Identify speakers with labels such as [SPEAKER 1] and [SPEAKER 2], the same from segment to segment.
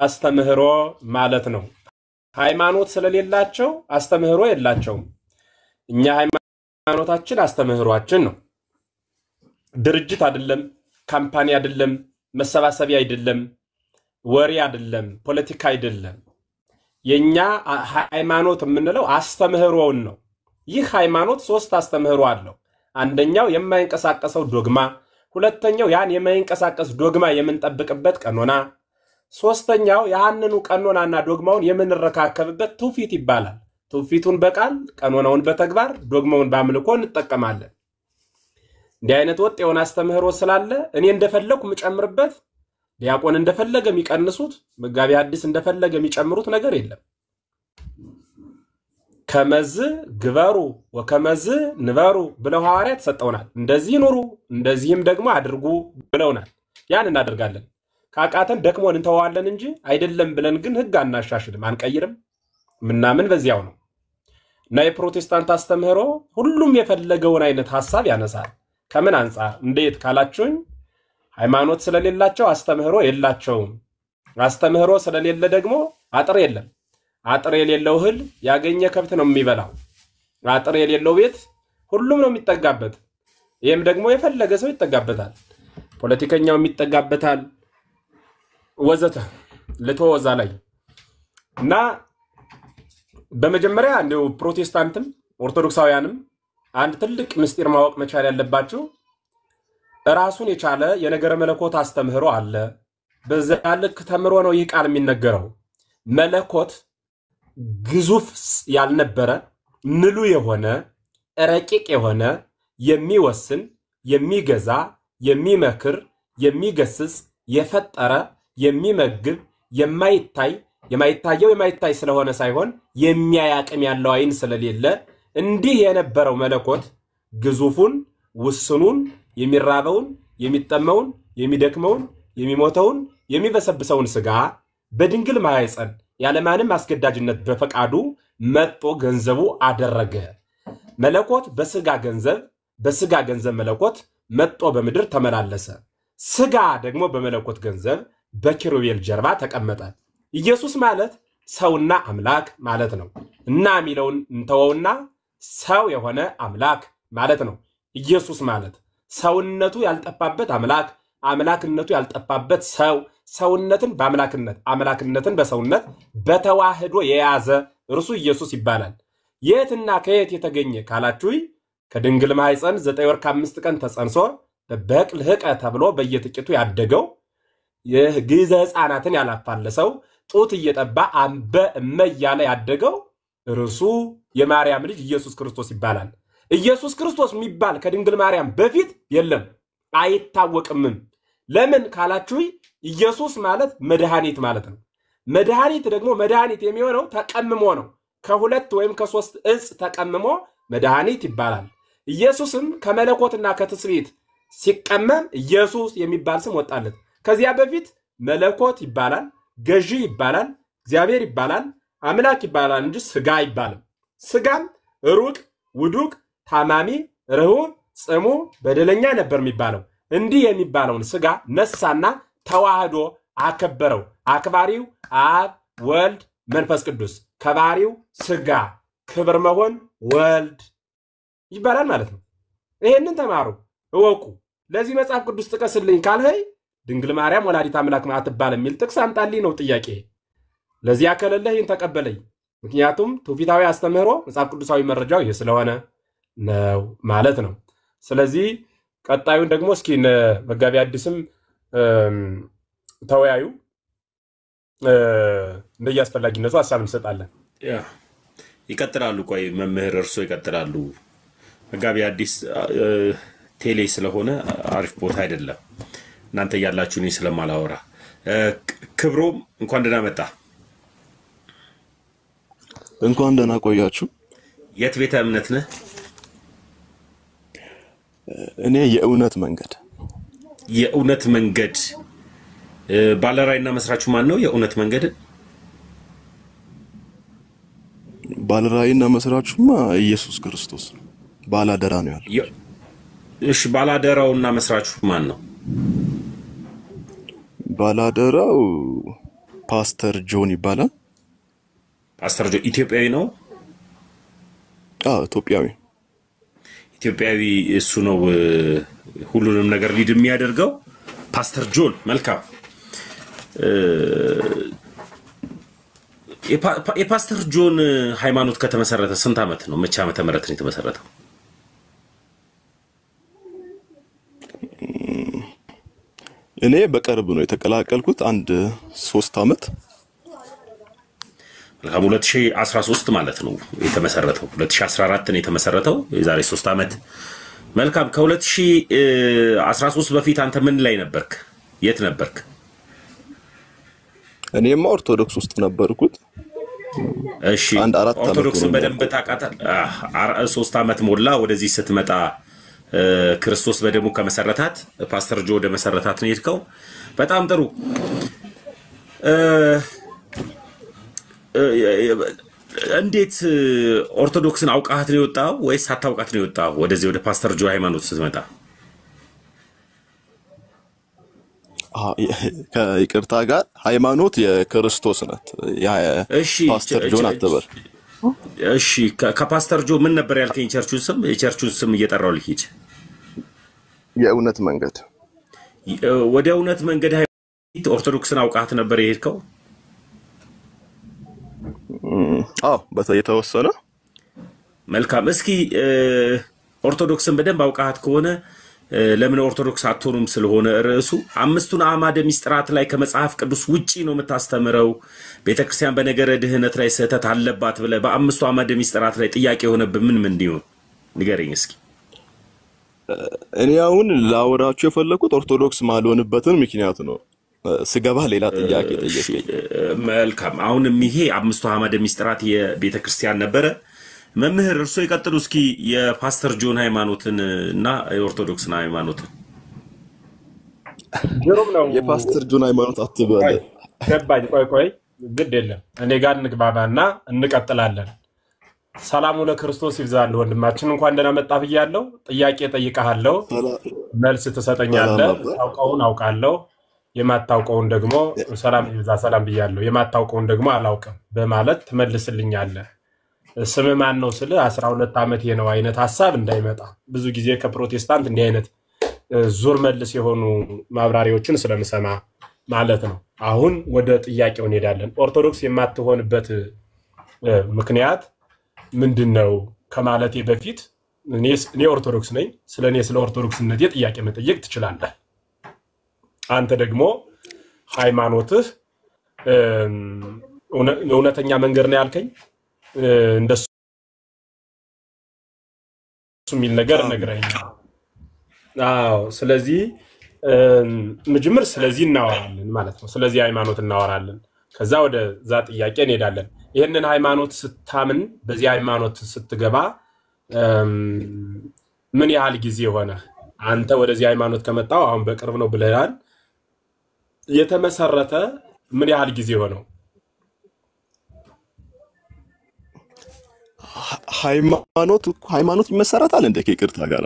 [SPEAKER 1] አስተምህሮ ማለት ነው። ሃይማኖት ስለሌላቸው አስተምህሮ የላቸውም። እኛ ሃይማኖታችን አስተምህሯችን ነው። ድርጅት አይደለም፣ ካምፓኒ አይደለም፣ መሰባሰቢያ አይደለም፣ ወሬ አይደለም፣ ፖለቲካ አይደለም። የኛ ሃይማኖት የምንለው አስተምህሮውን ነው። ይህ ሃይማኖት ሶስት አስተምህሮ አለው። አንደኛው የማይንቀሳቀሰው ዶግማ፣ ሁለተኛው ያን የማይንቀሳቀስ ዶግማ የምንጠብቅበት ቀኖና፣ ሶስተኛው ያንኑ ቀኖናና ዶግማውን የምንረካከብበት ትውፊት ይባላል። ትውፊቱን በቃል ቀኖናውን በተግባር ዶግማውን በአምልኮ እንጠቀማለን። እንዲህ አይነት ወጥ የሆነ አስተምህሮ ስላለ እኔ እንደፈለኩ ምጨምርበት፣ ዲያቆን እንደፈለገ የሚቀንሱት፣ መጋቢ ሐዲስ እንደፈለገ የሚጨምሩት ነገር የለም። ከመዝ ግበሩ ወከመዝ ንበሩ ብለው ሐዋርያት ሰጠውናል። እንደዚህ ኑሩ እንደዚህም ደግሞ አድርጉ ብለውናል። ያን እናደርጋለን። ካቃተን ደክሞን እንተዋለን እንጂ አይደለም ብለን ግን ህግ አናሻሽልም፣ አንቀይርም። ምናምን በዚያው ነው። እና የፕሮቴስታንት አስተምህሮ ሁሉም የፈለገውን አይነት ሐሳብ ያነሳል። ከምን አንፃር እንዴት ካላችሁኝ ሃይማኖት ስለሌላቸው አስተምህሮ የላቸውም። አስተምህሮ ስለሌለ ደግሞ አጥር የለም። አጥር የሌለው እህል ያገኘ ከብት ነው የሚበላው። አጥር የሌለው ቤት ሁሉም ነው የሚጠጋበት። ይሄም ደግሞ የፈለገ ሰው ይጠጋበታል። ፖለቲከኛው የሚጠጋበታል ወዘተ ለተወዛ ላይ እና በመጀመሪያ እንደው ፕሮቴስታንትም ኦርቶዶክሳውያንም አንድ ትልቅ ምስጢር ማወቅ መቻል ያለባቸው ራሱን የቻለ የነገረ መለኮት አስተምህሮ አለ። በዛ ልክ ተምሮ ነው ይህ ቃል የሚነገረው። መለኮት ግዙፍ ያልነበረ ምሉ የሆነ ረቂቅ የሆነ የሚወስን የሚገዛ የሚመክር የሚገስጽ የፈጠረ የሚመግብ የማይታየው የማይታይ ስለሆነ ሳይሆን የሚያያቅም ያለው አይን ስለሌለ እንዲህ የነበረው መለኮት ግዙፉን ውስኑን የሚራበውን የሚጠመውን የሚደክመውን የሚሞተውን የሚበሰብሰውን ስጋ በድንግል ማህፀን ያለማንም አስገዳጅነት በፈቃዱ መጥቶ ገንዘቡ አደረገ። መለኮት በስጋ ገንዘብ መለኮት መጥቶ በምድር ተመላለሰ። ስጋ ደግሞ በመለኮት ገንዘብ በኪሩቤል ጀርባ ተቀመጠ። ኢየሱስ ማለት ሰውና አምላክ ማለት ነው። እና ሚለውን እንተወውና ሰው የሆነ አምላክ ማለት ነው። ኢየሱስ ማለት ሰውነቱ ያልጠፋበት አምላክ፣ አምላክነቱ ያልጠፋበት ሰው፣ ሰውነትን በአምላክነት አምላክነትን በሰውነት በተዋህዶ የያዘ እርሱ ኢየሱስ ይባላል። የትና ከየት የተገኘ ካላችሁይ ከድንግል ማህፀን 9 ወር ከ5 ቀን ተጸንሶ በበቅል ህቀ ተብሎ በየጥቂቱ ያደገው የግዘ ህፃናትን ያላፋለሰው ጡት እየጠባ አንበ እመ እያለ ያደገው እርሱ የማርያም ልጅ ኢየሱስ ክርስቶስ ይባላል። ኢየሱስ ክርስቶስ የሚባል ከድንግል ማርያም በፊት የለም፣ አይታወቅምም። ለምን ካላችሁይ ኢየሱስ ማለት መድኃኒት ማለት ነው። መድኃኒት ደግሞ መድኃኒት የሚሆነው ተቀምሞ ነው። ከሁለት ወይም ከሶስት እጽ ተቀምሞ መድኃኒት ይባላል። ኢየሱስም ከመለኮትና ከትስብእት ሲቀመም ኢየሱስ የሚባል ስም ወጣለት። ከዚያ በፊት መለኮት ይባላል፣ ገዢ ይባላል፣ እግዚአብሔር ይባላል፣ አምላክ ይባላል እንጂ ስጋ አይባልም። ስጋም ሩቅ ውዱቅ ታማሚ ርሁብ ጽሙ በደለኛ ነበር የሚባለው። እንዲህ የሚባለውን ስጋ ነሳና ተዋህዶ አከበረው። አክባሪው አብ ወልድ መንፈስ ቅዱስ፣ ከባሪው ስጋ ክብር መሆን ወልድ ይባላል ማለት ነው። ይሄንን ተማሩ እወቁ። ለዚህ መጽሐፍ ቅዱስ ጥቀስልኝ ካልኸይ ድንግል ማርያም ወላዲት አምላክ አትባል የሚል ጥቅስ አምጣልኝ ነው ጥያቄ። ለዚህ ያከለለህ ይህን ተቀበለኝ። ምክንያቱም ትውፊታዊ አስተምህሮ መጽሐፍ ቅዱሳዊ መረጃው ይህ ስለሆነ ነው ማለት ነው። ስለዚህ ቀጣዩን ደግሞ እስኪ መጋቢ ሐዲስም ተወያዩ እንደያስፈላጊነቱ ሐሳብ እንሰጣለን።
[SPEAKER 2] ይቀጥላሉ። ቆይ መምህር እርሶ ይቀጥላሉ። መጋቢ ሐዲስ ቴሌ ስለሆነ አሪፍ ቦታ አይደለም እናንተ ያላችሁ እኔ ስለማላወራ። ክብሮም እንኳን ደህና መጣ።
[SPEAKER 3] እንኳን ደህና ቆያችሁ።
[SPEAKER 2] የት ቤተ እምነት ነህ?
[SPEAKER 3] እኔ የእውነት መንገድ ባለራዕይና መስራቹ ማን ነው? የእውነት መንገድ ባለራዕይና መስራቹማ ኢየሱስ ክርስቶስ ነው። ባላደራ ነው ያለው።
[SPEAKER 2] እሺ ባላደራውና መስራቹ ማን ነው?
[SPEAKER 3] ባላደራው
[SPEAKER 4] ፓስተር ጆን ይባላል።
[SPEAKER 2] ፓስተር ጆን ኢትዮጵያዊ ነው?
[SPEAKER 4] ኢትዮጵያዊ
[SPEAKER 2] እሱ ነው ሁሉንም ነገር ሊድ የሚያደርገው ፓስተር ጆን። መልካም። የፓስተር ጆን ሃይማኖት ከተመሰረተ ስንት ዓመት ነው? መቼ ዓመተ ምህረት ነው የተመሰረተው?
[SPEAKER 4] እኔ በቅርብ ነው የተቀላቀልኩት፣ አንድ 3 ዓመት።
[SPEAKER 2] መልካም። 2013 ማለት ነው የተመሰረተው። 2014 ነው የተመሰረተው፣ የዛሬ 3 ዓመት። መልካም። ከ2013 በፊት አንተ ምን ላይ ነበርክ? የት ነበርክ?
[SPEAKER 4] እኔማ ኦርቶዶክስ ውስጥ ነበርኩት።
[SPEAKER 2] እሺ፣
[SPEAKER 4] አንድ 4 ዓመት
[SPEAKER 2] ኦርቶዶክስን በደንብ ታውቃታለህ? 3 ዓመት ሞላ። ወደዚህ ስትመጣ ክርስቶስ በደሙ ከመሰረታት ፓስተር ጆ ወደ መሰረታት ነው የሄድከው። በጣም ጥሩ። እንዴት ኦርቶዶክስን አውቃት ነው የወጣው ወይስ ሳታውቃት ነው የወጣው? ወደዚህ ወደ ፓስተር ጆ ሃይማኖት ስትመጣ
[SPEAKER 4] ከይቅርታ ጋር ሃይማኖት የክርስቶስ ናት። ፓስተር ጆን አትበል።
[SPEAKER 2] እሺ፣ ከፓስተር ጆ ምን ነበር ያልከኝ? የቸርቹን ስም እየጠራው ልሂድ።
[SPEAKER 4] የእውነት መንገድ።
[SPEAKER 2] ወደ እውነት መንገድ ኦርቶዶክስን አውቃት ነበር የሄድከው?
[SPEAKER 4] የተወሰነ።
[SPEAKER 2] መልካም። እስኪ ኦርቶዶክስን በደንብ አውቃት ከሆነ ለምን ኦርቶዶክስ አትሆኑም? ስለሆነ ርዕሱ 5ቱን አዕማደ ምስጢራት ላይ ከመጽሐፍ ቅዱስ ውጪ ነው የምታስተምረው። ቤተክርስቲያን በነገረ ድህነት ላይ ስህተት አለባት ብለህ በ5ቱ አዕማደ ምስጢራት ላይ ጥያቄ የሆነብህ ምን እንዲሆን ንገረኝ እስኪ።
[SPEAKER 4] እኔ አሁን ላወራችሁ የፈለኩት ኦርቶዶክስ ማልሆንበትን ምክንያት ነው። ስገባ ሌላ ጥያቄ ጠየቀኝ።
[SPEAKER 2] መልካም። አሁንም ይሄ 5ቱ አዕማደ ምስጢራት የቤተክርስቲያን ነበረ። መምህር እርሶ ይቀጥሉ እስኪ የፓስተር ጆን ሃይማኖትን እና የኦርቶዶክስን ሃይማኖትን።
[SPEAKER 1] ግሩም ነው።
[SPEAKER 4] የፓስተር ጆን ሃይማኖት አትበል።
[SPEAKER 1] ገባኝ። ቆይ ግድ የለም እኔ ጋር እንግባባና እንቀጥላለን። ሰላሙ ለክርስቶስ ይብዛልህ ወንድማችን፣ እንኳን ደህና መጣህ ብያለሁ። ጥያቄ ጠይቀሃለሁ፣ መልስ ትሰጠኛለህ። ታውቀውን አውቃለሁ፣ የማታውቀውን ደግሞ ሰላም ይብዛ ሰላም ብያለሁ፣ የማታውቀውን ደግሞ አላውቅም በማለት ትመልስልኛለህ። ስም ማን ነው ስለ 12 ዓመት የነው አይነት ሐሳብ እንዳይመጣ። ብዙ ጊዜ ከፕሮቴስታንት እንዲህ አይነት ዙር መልስ የሆኑ ማብራሪያዎችን ስለምሰማ ማለት ነው። አሁን ወደ ጥያቄው እንሄዳለን። ኦርቶዶክስ የማትሆንበት ምክንያት ምንድነው ከማለቴ በፊት እኔ ኦርቶዶክስ ነኝ። ስለኔ ስለ ኦርቶዶክስነቴ ጥያቄ መጠየቅ ትችላለህ። አንተ ደግሞ ሃይማኖትህ እውነተኛ መንገድ ነው ያልከኝ እንደሱ የሚል ነገር ነግረኸኛል። ስለዚህ መጀመር ስለዚህ እናወራለን ማለት ነው። ስለዚህ ሃይማኖት እናወራለን። ከዛ ወደ ዛ ጥያቄ እንሄዳለን። ይሄንን ሃይማኖት ስታምን በዚህ ሃይማኖት ስትገባ ምን ያህል ጊዜ ሆነ? አንተ ወደዚህ ሃይማኖት ከመጣው አሁን በቅርብ ነው ብለሃል። የተመሰረተ ምን ያህል ጊዜ ሆነው?
[SPEAKER 4] ሃይማኖት ይመሰረታል እንደ ከይቅርታ ጋር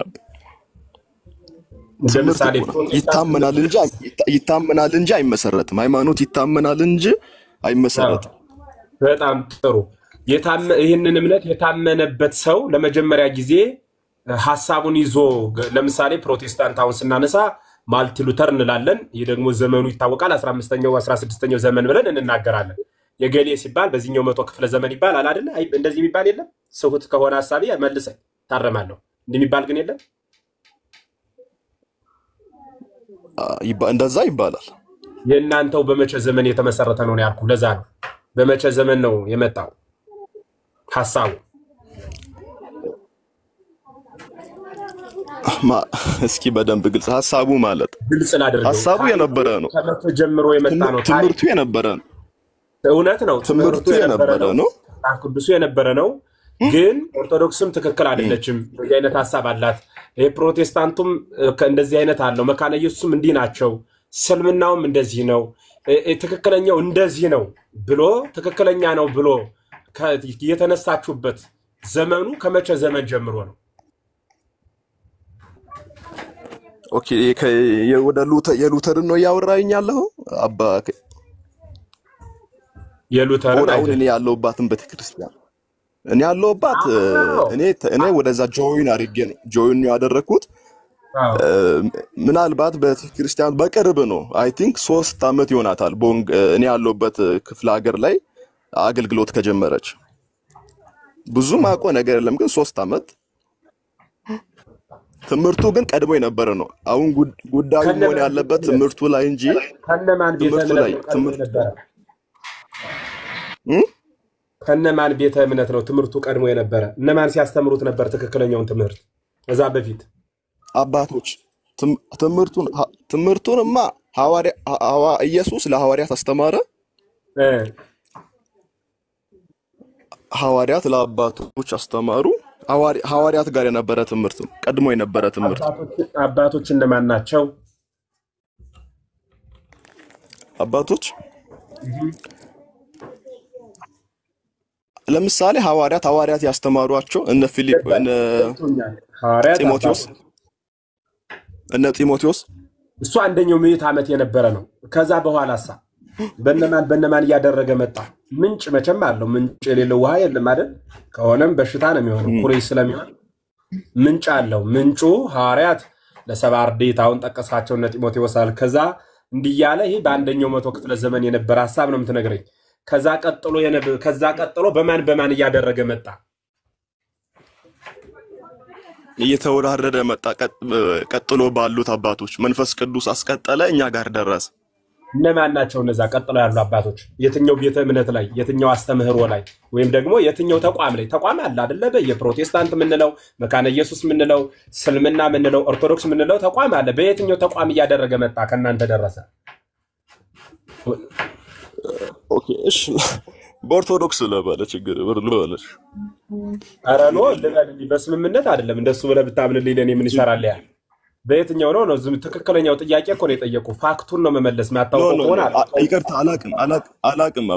[SPEAKER 1] ለምሳሌ
[SPEAKER 4] ይታመናል እንጂ አይመሰረትም። ሃይማኖት ይታመናል እንጂ አይመሰረትም።
[SPEAKER 1] በጣም ጥሩ። ይህንን እምነት የታመነበት ሰው ለመጀመሪያ ጊዜ ሐሳቡን ይዞ ለምሳሌ ፕሮቴስታንት አሁን ስናነሳ ማልቲ ሉተር እንላለን። ይህ ደግሞ ዘመኑ ይታወቃል 15ኛው 16ኛው ዘመን ብለን እንናገራለን። የገሌ ሲባል በዚህኛው መቶ ክፍለ ዘመን ይባላል አይደል? እንደዚህ የሚባል የለም። ሰውት ከሆነ ሐሳቢ መልሰኝ ታረማለሁ እንደሚባል ግን የለም።
[SPEAKER 4] እንደዛ ይባላል።
[SPEAKER 1] የእናንተው በመቼ ዘመን የተመሰረተ ነው ያልኩ ለዛ ነው። በመቼ ዘመን ነው የመጣው ሐሳቡ?
[SPEAKER 4] እስኪ በደንብ ግልጽ ሐሳቡ ማለት
[SPEAKER 1] ግልጽ ላድርገው።
[SPEAKER 4] ሐሳቡ የነበረ ነው።
[SPEAKER 1] ከመቼ ጀምሮ የመጣ ነው?
[SPEAKER 4] ትምህርቱ የነበረ ነው።
[SPEAKER 1] እውነት ነው።
[SPEAKER 4] ትምህርቱ የነበረ ነው።
[SPEAKER 1] ቅዱሱ የነበረ ነው። ግን ኦርቶዶክስም ትክክል አይደለችም። በዚህ አይነት ሐሳብ አላት። ይሄ ፕሮቴስታንቱም እንደዚህ አይነት አለው። መካነ ኢየሱስም እንዲህ ናቸው። ስልምናውም እንደዚህ ነው። ትክክለኛው እንደዚህ ነው ብሎ ትክክለኛ ነው ብሎ የተነሳችሁበት ዘመኑ ከመቼ ዘመን ጀምሮ ነው?
[SPEAKER 4] ኦኬ ወደ የሉተርን ነው ያወራኝ ያለው አባ
[SPEAKER 1] የሉተርን
[SPEAKER 4] አሁን እኔ ያለሁባትን ቤተክርስቲያን እኔ ያለሁባት እኔ ወደዛ ጆይን አድርጌ ነው ጆይን ያደረኩት። ምናልባት ቤተክርስቲያን በቅርብ ነው አይ ቲንክ 3 ዓመት ይሆናታል እኔ ያለሁበት ክፍለ ሀገር ላይ አገልግሎት ከጀመረች። ብዙም አቆ ነገር የለም ግን 3 ዓመት። ትምህርቱ ግን ቀድሞ የነበረ ነው። አሁን ጉዳዩ መሆን ያለበት ትምህርቱ ላይ እንጂ
[SPEAKER 1] ከነማን ቤተ እምነት ነው ትምህርቱ ቀድሞ የነበረ? እነማን ሲያስተምሩት ነበር ትክክለኛውን ትምህርት? እዛ በፊት
[SPEAKER 4] አባቶች ትምህርቱንማ ኢየሱስ ለሐዋርያት አስተማረ። ሐዋርያት ለአባቶች አስተማሩ። ሐዋርያት ጋር የነበረ ትምህርት ቀድሞ የነበረ ትምህርት።
[SPEAKER 1] አባቶች እነማን ናቸው?
[SPEAKER 4] አባቶች ለምሳሌ ሐዋርያት ያስተማሯቸው እነ ፊሊፕ እነ ጢሞቴዎስ
[SPEAKER 1] እሱ አንደኛው ምዕት ዓመት የነበረ ነው። ከዛ በኋላሳ በነማን እያደረገ መጣ? ምንጭ መቼም አለው። ምንጭ የሌለው ውሃ የለም አይደል? ከሆነም በሽታ ነው የሚሆነው። ኩሬ ስለሚሆን ምንጭ አለው። ምንጩ ሐዋርያት ለሰባ አርድእት አሁን ጠቀሳቸው እነ ጢሞቴዎስ አለ። ከዛ እንዲያለ ይሄ በአንደኛው መቶ ክፍለ ዘመን የነበረ ሐሳብ ነው የምትነግረኝ። ከዛ ቀጥሎ በማን እያደረገ መጣ?
[SPEAKER 4] እየተወራረደ መጣ። ቀጥሎ ባሉት አባቶች መንፈስ ቅዱስ አስቀጠለ፣ እኛ ጋር ደረሰ።
[SPEAKER 1] እነማን ናቸው እነዛ ቀጥሎ ያሉ አባቶች? የትኛው ቤተ እምነት ላይ፣ የትኛው አስተምህሮ ላይ፣ ወይም ደግሞ የትኛው ተቋም ላይ? ተቋም አለ አይደለ? የፕሮቴስታንት ምንለው፣ መካነ ኢየሱስ ምንለው፣ እስልምና ምንለው፣ ኦርቶዶክስ ምንለው ተቋም አለ። በየትኛው ተቋም እያደረገ መጣ ከናንተ ደረሰ?
[SPEAKER 4] ኦኬ እሺ፣ በኦርቶዶክስ ለባለ ችግር ልበለሽ።
[SPEAKER 1] ኧረ ነው ልበል። በስምምነት አይደለም እንደሱ ብለህ ብታምንልኝ ለኔ ምን ይሰራል? ያ በየትኛው ነው ዝም ትክክለኛው ጥያቄ እኮ ነው የጠየቁ። ፋክቱን ነው መመለስ ማታውቀው ሆነ።
[SPEAKER 4] ይቅርታ አላቅም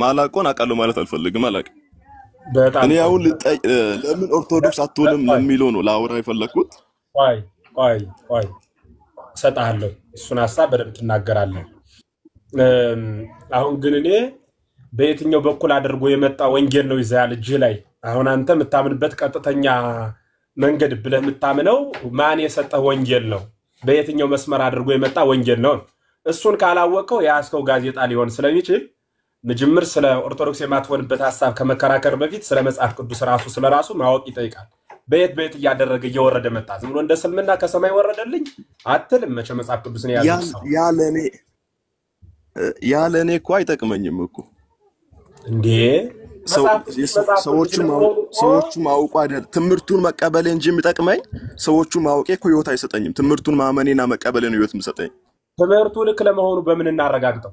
[SPEAKER 4] ማላቆን አቃለው ማለት አልፈልግም። አላቅም እኔ አሁን ለምን ኦርቶዶክስ አትሆንም ለሚለው ነው ላውራ የፈለኩት። ቆይ ሰጣለሁ። እሱን ሐሳብ በደንብ ትናገራለህ። አሁን ግን እኔ በየትኛው በኩል አድርጎ የመጣ ወንጌል ነው ይዛል እጅህ ላይ? አሁን አንተ የምታምንበት ቀጥተኛ መንገድ ብለህ የምታምነው ማን የሰጠህ ወንጌል ነው? በየትኛው መስመር አድርጎ የመጣ ወንጌል ነው? እሱን ካላወቀው ያስከው ጋዜጣ ሊሆን ስለሚችል መጀመር ስለ ኦርቶዶክስ የማትሆንበት ሐሳብ ከመከራከር በፊት ስለ መጽሐፍ ቅዱስ ራሱ ስለራሱ ማወቅ ይጠይቃል። በየት እያደረገ እየወረደ መጣ? ዝም ብሎ እንደ ስልምና ከሰማይ ወረደልኝ አትልም። መቼ መጽሐፍ ቅዱስን ያለኔ እኮ አይጠቅመኝም እኮ እንዴ። ሰዎቹ ማውቁ አይደል ትምህርቱን መቀበል እንጂ የሚጠቅመኝ ሰዎቹ ማውቄ እኮ ህይወት አይሰጠኝም። ትምህርቱን ማመኔና መቀበል ነው ህይወት የሚሰጠኝ።
[SPEAKER 1] ትምህርቱ ልክ ለመሆኑ በምን እናረጋግጠው?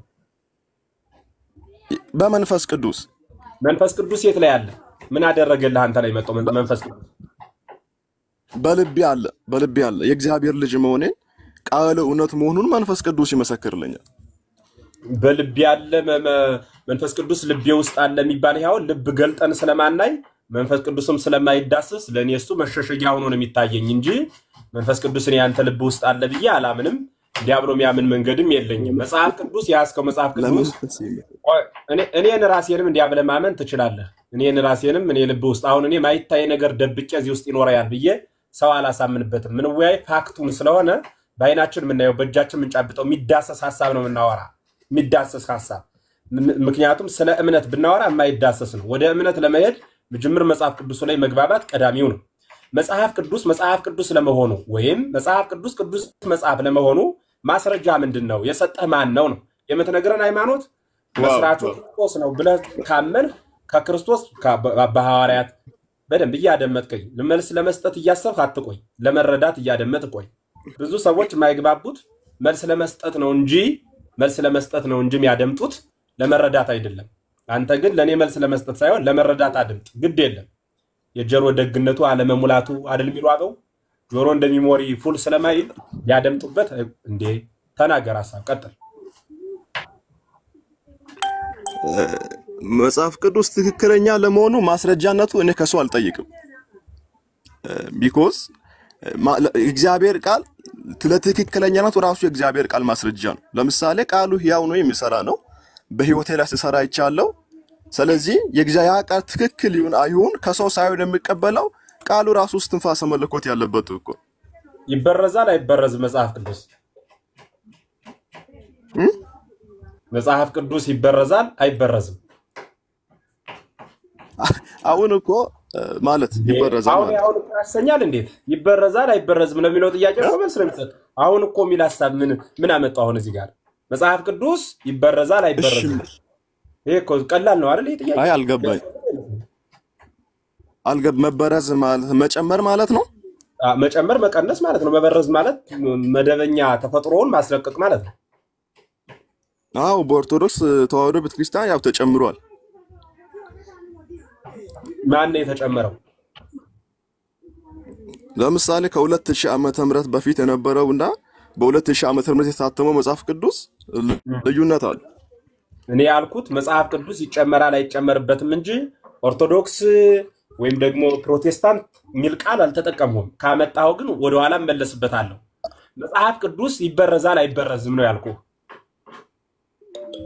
[SPEAKER 4] በመንፈስ ቅዱስ።
[SPEAKER 1] መንፈስ ቅዱስ የት ላይ አለ? ምን አደረገልህ አንተ ላይ መጣው መንፈስ ቅዱስ?
[SPEAKER 4] በልቤ አለ የእግዚአብሔር ልጅ መሆኔን ቃል እውነት መሆኑን መንፈስ ቅዱስ ይመሰክርልኛል።
[SPEAKER 1] በልቤ ያለ መንፈስ ቅዱስ ልቤ ውስጥ አለ የሚባል ያው ልብ ገልጠን ስለማናይ መንፈስ ቅዱስም ስለማይዳሰስ ለኔ እሱ መሸሸጊያ ሆኖ ነው የሚታየኝ እንጂ መንፈስ ቅዱስን ያንተ ልብ ውስጥ አለ ብዬ አላምንም። ዲያብሎ የሚያምን መንገድም የለኝም። መጽሐፍ ቅዱስ ያስከው መጽሐፍ ቅዱስ እኔን ራሴንም እንዲያብለ ማመን ትችላለህ። እኔን ራሴንም እኔ ልብ ውስጥ አሁን እኔ ማይታይ ነገር ደብቄ እዚህ ውስጥ ይኖራል ብዬ ሰው አላሳምንበትም። ምን ወይ ፋክቱን ስለሆነ ባይናችን ምናየው በእጃችን ምንጫብጠው የሚዳሰስ ሐሳብ ነው የምናወራ። የሚዳሰስ ሐሳብ ምክንያቱም ስለ እምነት ብናወራ የማይዳሰስ ነው። ወደ እምነት ለመሄድ መጀመር መጽሐፍ ቅዱስ ላይ መግባባት ቀዳሚው ነው። መጽሐፍ ቅዱስ ለመሆኑ ወይም መጽሐፍ ቅዱስ መጽሐፍ ለመሆኑ ማስረጃ ምንድነው? የሰጠህ ማን ነው? የምትነግረን ሃይማኖት መስራቹ ክርስቶስ ነው ብለህ ካመን ከክርስቶስ በሐዋርያት በደንብ እያደመጥከኝ ለመልስ ለመስጠት እያሰብክ አትቆይ። ለመረዳት እያደመጥ ቆይ። ብዙ ሰዎች የማይግባቡት መልስ ለመስጠት ነው እንጂ የሚያደምጡት ለመረዳት አይደለም። አንተ ግን ለኔ መልስ ለመስጠት ሳይሆን ለመረዳት አድምጥ። ግድ የለም የጀሮ ደግነቱ አለመሙላቱ አይደል የሚሏገው። ጆሮ እንደሚሞሪ ፉል ስለማይል ያደምጡበት እንዴ። ተናገር፣ ሐሳብ ቀጥል።
[SPEAKER 4] መጽሐፍ ቅዱስ ትክክለኛ ለመሆኑ ማስረጃነቱ እኔ ከሰው አልጠይቅም። ቢኮዝ እግዚአብሔር ቃል ለትክክለኛነቱ ራሱ የእግዚአብሔር ቃል ማስረጃ ነው። ለምሳሌ ቃሉ ሕያው ነው የሚሰራ ነው።
[SPEAKER 5] በህይወቴ ላይ ሲሰራ ይቻለው ስለዚህ የእግዚአብሔር ቃል ትክክል ይሁን አይሁን ከሰው ሳይሆን የሚቀበለው ቃሉ ራሱ እስትንፋሰ መለኮት ያለበት እኮ
[SPEAKER 4] ይበረዛል አይበረዝም መጽሐፍ ቅዱስ ይበረዛል አይበረዝም
[SPEAKER 5] አሁን እኮ ማለት ይበረዛል ማለት
[SPEAKER 4] አሁን ያሰኛል እንዴት ይበረዛል አይበረዝም ለሚለው ጥያቄ ነው መልስ ለምሰጥ አሁን እኮ ሚል ሐሳብ ምን አመጣው አሁን እዚህ ጋር መጽሐፍ ቅዱስ ይበረዛል አይበረዝም ይሄ እኮ ቀላል ነው አይደል ጥያቄ
[SPEAKER 5] አይ አልገባኝ መበረዝ ማለት መጨመር ማለት ነው
[SPEAKER 4] መጨመር መቀነስ ማለት ነው መበረዝ ማለት መደበኛ ተፈጥሮውን ማስለቀቅ ማለት ነው
[SPEAKER 5] አው በኦርቶዶክስ ተዋህዶ ቤተክርስቲያን ያው ተጨምሯል
[SPEAKER 4] ማን ነው የተጨመረው
[SPEAKER 5] ለምሳሌ ከ2000 ዓመተ ምህረት በፊት የነበረውና በ2000 ዓመተ ምህረት የታተመው መጽሐፍ ቅዱስ ልዩነት አለ
[SPEAKER 4] እኔ ያልኩት መጽሐፍ ቅዱስ ይጨመራል አይጨመርበትም እንጂ ኦርቶዶክስ ወይም ደግሞ ፕሮቴስታንት ሚል ቃል አልተጠቀሙም ካመጣው ግን ወደ ኋላ መለስበታለሁ መጽሐፍ ቅዱስ ይበረዛል አይበረዝም ነው ያልኩት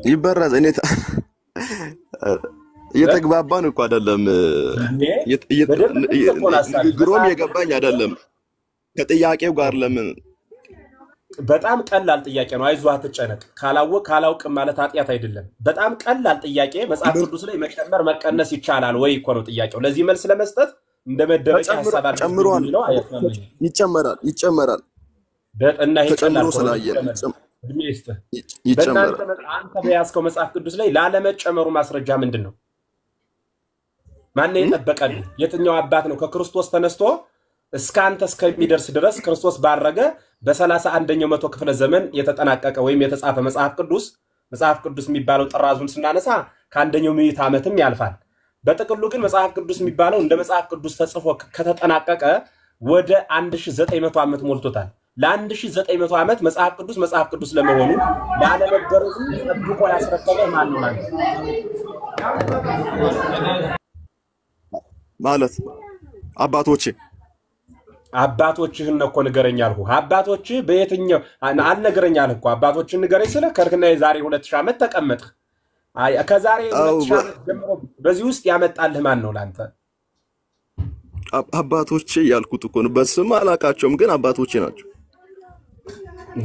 [SPEAKER 5] ይበረዝ እኔ የተግባባን እኮ አይደለም ግሮም የገባኝ አይደለም ከጥያቄው ጋር ለምን
[SPEAKER 4] በጣም ቀላል ጥያቄ ነው አይዟ አትጨነቅ ካላውቅ ማለት አጥያት አይደለም በጣም ቀላል ጥያቄ መጽሐፍ ቅዱስ ላይ መጨመር መቀነስ ይቻላል ወይ እኮ ነው ጥያቄው ለዚህ መልስ ለመስጠት እንደመደበቅ ሐሳብ አድርገው ነው
[SPEAKER 5] ይጨመራል
[SPEAKER 4] በእና ይሄ ቀላል
[SPEAKER 5] ስላየ
[SPEAKER 4] ይጨመራል አንተ በያስከው መጽሐፍ ቅዱስ ላይ ላለመጨመሩ ማስረጃ ምንድነው ማን ይተበቀል የትኛው አባት ነው ከክርስቶስ ተነስቶ እስካንተ እስከሚደርስ ድረስ ክርስቶስ ባረገ በ31ኛው መቶ ክፍለ ዘመን የተጠናቀቀ ወይም የተጻፈ መጽሐፍ ቅዱስ የሚባለው ጥራዙን ስናነሳ ከአንደኛው ምዕት ዓመትም ያልፋል በጥቅሉ ግን መጽሐፍ ቅዱስ የሚባለው እንደ መጽሐፍ ቅዱስ ተጽፎ ከተጠናቀቀ ወደ 1900 ዓመት ሞልቶታል ለ1900 ዓመት መጽሐፍ ቅዱስ ለመሆኑ ላለመበረዙ ተጠብቆ ያስረከበ ማን ነው
[SPEAKER 5] ማለት
[SPEAKER 4] አባቶችህን ነው እኮ ንገረኝ አልኩህ አባቶችህ በየትኛው አልነገረኝ አልኩ አባቶችህን ንገረኝ ስለ ከርክና የዛሬ 2000 ዓመት ተቀመጥህ ከዛሬ 2000 ዓመት ጀምሮ በዚህ ውስጥ ያመጣልህ ማን ነው ላንተ
[SPEAKER 5] አባቶቼ ያልኩት እኮ ነው በስም አላቃቸውም ግን አባቶቼ ናቸው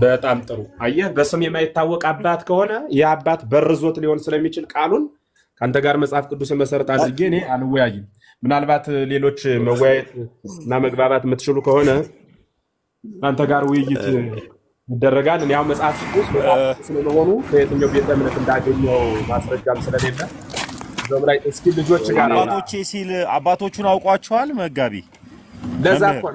[SPEAKER 4] በጣም ጥሩ አየህ በስም የማይታወቅ አባት ከሆነ የአባት በርዞት ሊሆን ስለሚችል ቃሉን ካንተ ጋር መጽሐፍ ቅዱስ መሰረት አድርጌ እኔ አልወያይም ምናልባት ሌሎች መወያየት እና መግባባት የምትችሉ ከሆነ አንተ ጋር ውይይት ይደረጋል እኔ ያው መጽሐፍ ቅዱስ ስለሆኑ ከየትኛው ቤተ እምነት እንዳገኘው ማስረጃም ስለሌለ ዘም ላይ እስኪ ልጆች ጋር
[SPEAKER 2] አባቶቼ ሲል አባቶቹን አውቋቸዋል መጋቢ
[SPEAKER 4] ለዛ እኮ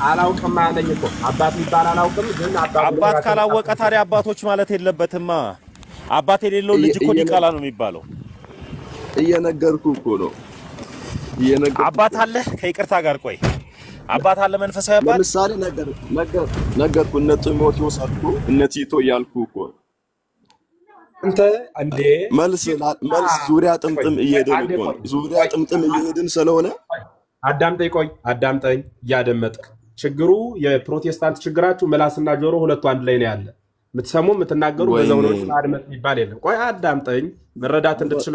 [SPEAKER 4] አላውቅም አለኝ እኮ አባት ይባል አላውቅም ግን
[SPEAKER 2] አባት ካላወቀ ታዲያ አባቶች ማለት የለበትማ አባት የሌለው ልጅ እኮ ዲቃላ ነው የሚባለው
[SPEAKER 5] እየነገርኩ እኮ ነው
[SPEAKER 2] አባት አለ ከይቅርታ ጋር ቆይ አባት አለ መንፈሳዊ አባት
[SPEAKER 5] ለምሳሌ ነገርኩ እነ ጢሞቴዎስ አልኩ እነ ቲቶ ያልኩ እኮ
[SPEAKER 4] እንተ አንዴ
[SPEAKER 5] መልስ ዙሪያ ጥምጥም እየሄድን ስለሆነ
[SPEAKER 4] አዳምጠኝ ያደመጥክ ችግሩ የፕሮቴስታንት ችግራችሁ ምላስና ጆሮ ሁለቱ አንድ ላይ ነው ያለ ምትሰሙ ምትናገሩ በዛው ነው አድመጥ ይባል የለም ቆይ አዳምጠኝ መረዳት እንድትችል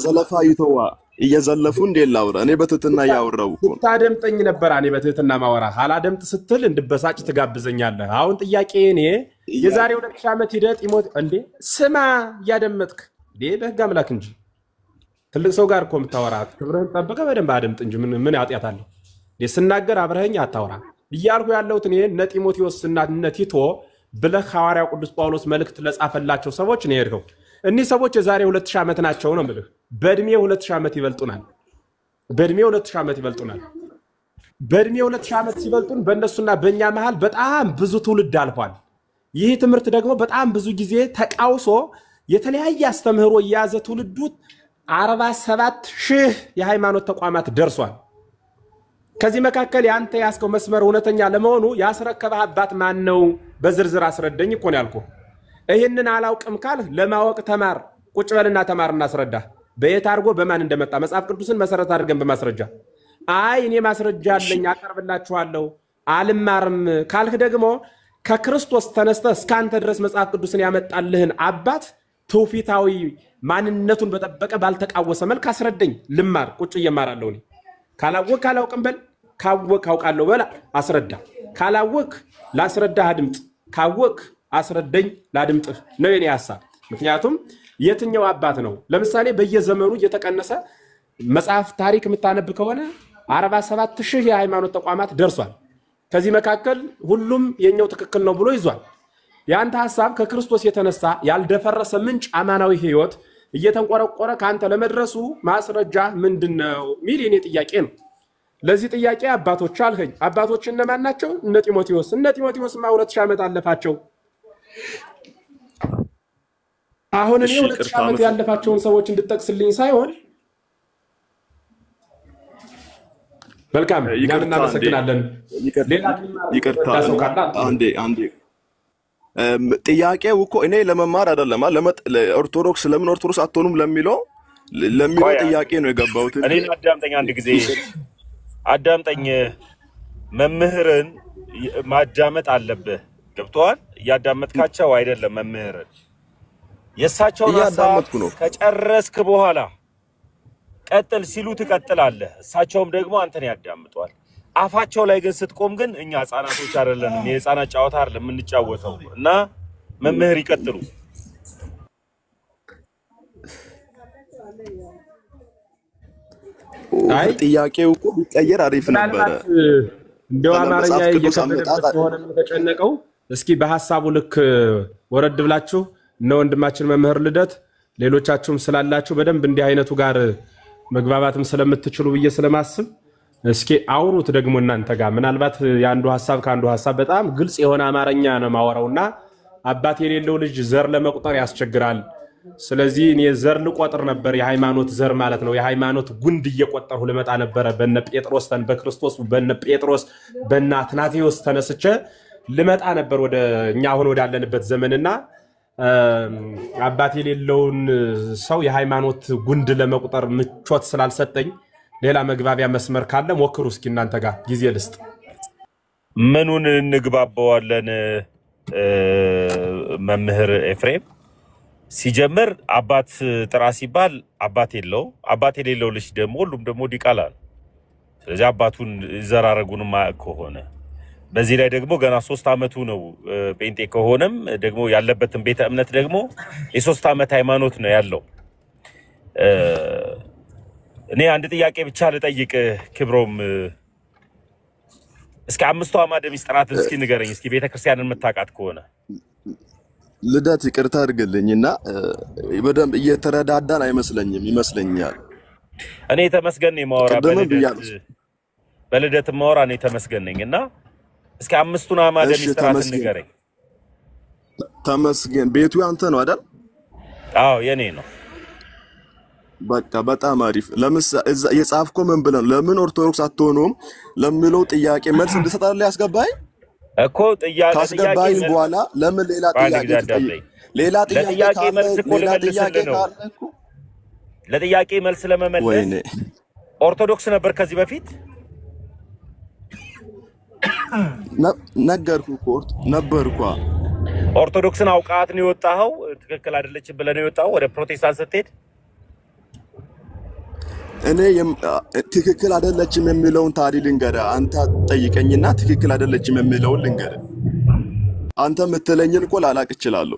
[SPEAKER 5] ዘለፋ ይተዋ እየዘለፉ እንደላውራ እኔ በትትና ያወራው እኮ
[SPEAKER 4] ታደምጠኝ ነበር እኔ በትትና ማወራ አላደምጥ ስትል እንድበሳጭ ትጋብዘኛለህ አሁን ጥያቄ እኔ የዛሬ 2000 ዓመት ሂደት ይሞት እንዴ ስማ ያደመጥክ በህግ አምላክ እንጂ ትልቅ ሰው ጋር እኮ የምታወራ ክብርህን ጠብቀ በደንብ አደምጥ እንጂ ምን ያጥያት አለው ስናገር አብረኸኝ አታወራ እያልኩ ያለሁት እኔ እነ ጢሞቴዎስና እነ ቲቶ ብለህ ሐዋርያው ቅዱስ ጳውሎስ መልእክት ለጻፈላቸው ሰዎች ነው የሄድከው እነዚህ ሰዎች የዛሬ 2000 ዓመት ናቸው ነው ማለት በእድሜ 2000 ዓመት ይበልጡናል በእድሜ 2000 ዓመት ሲበልጡን በእነሱና በእኛ መሃል በጣም ብዙ ትውልድ አልፏል ይህ ትምህርት ደግሞ በጣም ብዙ ጊዜ ተቃውሶ የተለያየ አስተምህሮ የያዘ ትውልዱ 47000 የሃይማኖት ተቋማት ደርሷል ከዚህ መካከል ያንተ ያስከው መስመር እውነተኛ ለመሆኑ ያስረከበ አባት ማን ነው በዝርዝር አስረዳኝ እኮ ነው ያልኩ ይሄንን አላውቅም ካል ለማወቅ ተማር ቁጭ በልና ተማርና አስረዳ በየት አርጎ በማን እንደመጣ መጽሐፍ ቅዱስን መሰረት አድርገን በማስረጃ አይ እኔ ማስረጃ አለኝ አቀርብላችኋለሁ አልማርም ካልክ ደግሞ ከክርስቶስ ተነስተ እስካንተ ድረስ መጽሐፍ ቅዱስን ያመጣልህን አባት ትውፊታዊ ማንነቱን በጠበቀ ባልተቃወሰ መልክ አስረደኝ ልማር ቁጭ እየማራለሁ እኔ ካላወቅ አላውቅም በል ካወቅ አውቃለሁ በል አስረዳ ካላወቅ ላስረዳህ አድምጥ ካወቅ አስረደኝ ላድምጥህ ነው የኔ ሐሳብ ምክንያቱም የትኛው አባት ነው ለምሳሌ በየዘመኑ እየተቀነሰ መጽሐፍ ታሪክ የምታነብ ከሆነ 47000 የሃይማኖት ተቋማት ደርሷል ከዚህ መካከል ሁሉም የኛው ትክክል ነው ብሎ ይዟል ያንተ ሐሳብ ከክርስቶስ የተነሳ ያልደፈረሰ ምንጭ አማናዊ ህይወት እየተንቆረቆረ ካንተ ለመድረሱ ማስረጃ ምንድነው ሚል የኔ ጥያቄ ነው ለዚህ ጥያቄ አባቶች አልከኝ አባቶች እነማን ናቸው እነ ጢሞቴዎስ 2000 ዓመት አለፋቸው አሁን እኔ 2000 ዓመት ያለፋቸውን ሰዎች እንድትጠቅስልኝ ሳይሆን መልካም ያንና መሰግናለን ሌላ
[SPEAKER 5] ይቅርታ አንዴ ጥያቄው እኮ እኔ ለመማር አይደለም ለኦርቶዶክስ ለምን ኦርቶዶክስ አትሆኑም ለሚለው ጥያቄ ነው የገባሁት
[SPEAKER 2] እኔ አዳምጠኝ አንድ ጊዜ አዳምጠኝ መምህርን ማዳመጥ አለብህ ገብቷል ያዳመጥካቸው አይደለም መምህርን የሳቸውን ሐሳብ ከጨረስክ በኋላ ቀጥል ሲሉ ትቀጥላለህ እሳቸውም ደግሞ አንተን ያዳምጧል አፋቸው ላይ ግን ስትቆም ግን እኛ ህፃናቶች አይደለንም የህፃናት ጨዋታ አይደለም እንጫወተው እና መምህር ይቀጥሉ
[SPEAKER 5] አይ ጥያቄው እኮ ቢቀየር አሪፍ ነበር
[SPEAKER 4] እንደው አማርኛ እየከፈተበት ሆነ ተጨነቀው እስኪ በሐሳቡ ልክ ወረድ ብላችሁ ነው ወንድማችን መምህር ልደት ሌሎቻችሁም ስላላችሁ በደንብ እንዲህ አይነቱ ጋር መግባባትም ስለምትችሉ ብዬ ስለማስብ እስኪ አውሩት ደግሞ እናንተ ጋር ምናልባት ያንዱ ሐሳብ ካንዱ ሐሳብ በጣም ግልጽ የሆነ አማርኛ ነው ማወራውና አባት የሌለው ልጅ ዘር ለመቁጠር ያስቸግራል ስለዚህ እኔ ዘር ልቆጥር ነበር የሃይማኖት ዘር ማለት ነው የሃይማኖት ጉንድ እየቆጠርሁ ለመጣ ነበር በነ ጴጥሮስ በክርስቶስ በነ ጴጥሮስ በነ አትናቴዎስ ተነስቼ ልመጣ ነበር ወደ እኛ አሁን ወዳለንበት ዘመንና አባት የሌለውን ሰው የሃይማኖት ጉንድ ለመቁጠር ምቾት ስላልሰጠኝ ሌላ መግባቢያ መስመር ካለ ሞክሩ እስኪ እናንተ ጋር ጊዜ ልስጥ
[SPEAKER 2] ምኑን እንግባባዋለን መምህር ኤፍሬም ሲጀምር አባት ጥራ ሲባል አባት የሌለው ልጅ ደግሞ ሁሉም ደግሞ ዲቃላል ስለዚህ አባቱን ዘራረጉን ማከሆነ በዚህ ላይ ደግሞ ገና 3 አመቱ ነው ጴንጤ ከሆነም ደግሞ ያለበትን ቤተ እምነት ደግሞ የ3 አመት ሃይማኖት ነው ያለው እኔ አንድ ጥያቄ ብቻ ልጠይቅ ክብሮም እስኪ 5 አማደ ሚስጥራት እስኪ ንገረኝ እስኪ ቤተክርስቲያንን መታቃት ከሆነ
[SPEAKER 5] ልደት ይቅርታ አድርግልኝና በደንብ እየተረዳዳን አይመስለኝም ይመስለኛል
[SPEAKER 2] እኔ ተመስገን ነው ማወራ በልደት ማወራ እኔ ተመስገን ነኝና እስኪ 5 አማደ ሚስጥራት ንገረኝ
[SPEAKER 5] ተመስገን ቤቱ ያንተ ነው አይደል
[SPEAKER 2] አዎ የኔ ነው
[SPEAKER 5] በቃ በጣም አሪፍ ለምሳሌ የጻፍከው ምን ብለን ለምን ኦርቶዶክስ አትሆኑም ለሚለው ጥያቄ መልስ እንድሰጣለህ ያስገባኝ እኮ ጥያቄ በኋላ ለምን ሌላ ጥያቄ መልስ እኮ ለመልስልህ ነው ለጥያቄ መልስ ለመመለስ ኦርቶዶክስ ነበር ከዚህ በፊት ነገርኩ ነበርኩ ኦርቶዶክስን አውቃት ነው የወጣው ትክክል አይደለችም ብለህ ነው የወጣው ወደ ፕሮቴስታንት ስትሄድ እኔ ትክክል አይደለችም የሚለውን ታሪክ ልንገር አንተ ጠይቀኝና ትክክል አይደለችም የሚለውን ልንገር አንተ ምትለኝን ቆል አላቅ ይችላል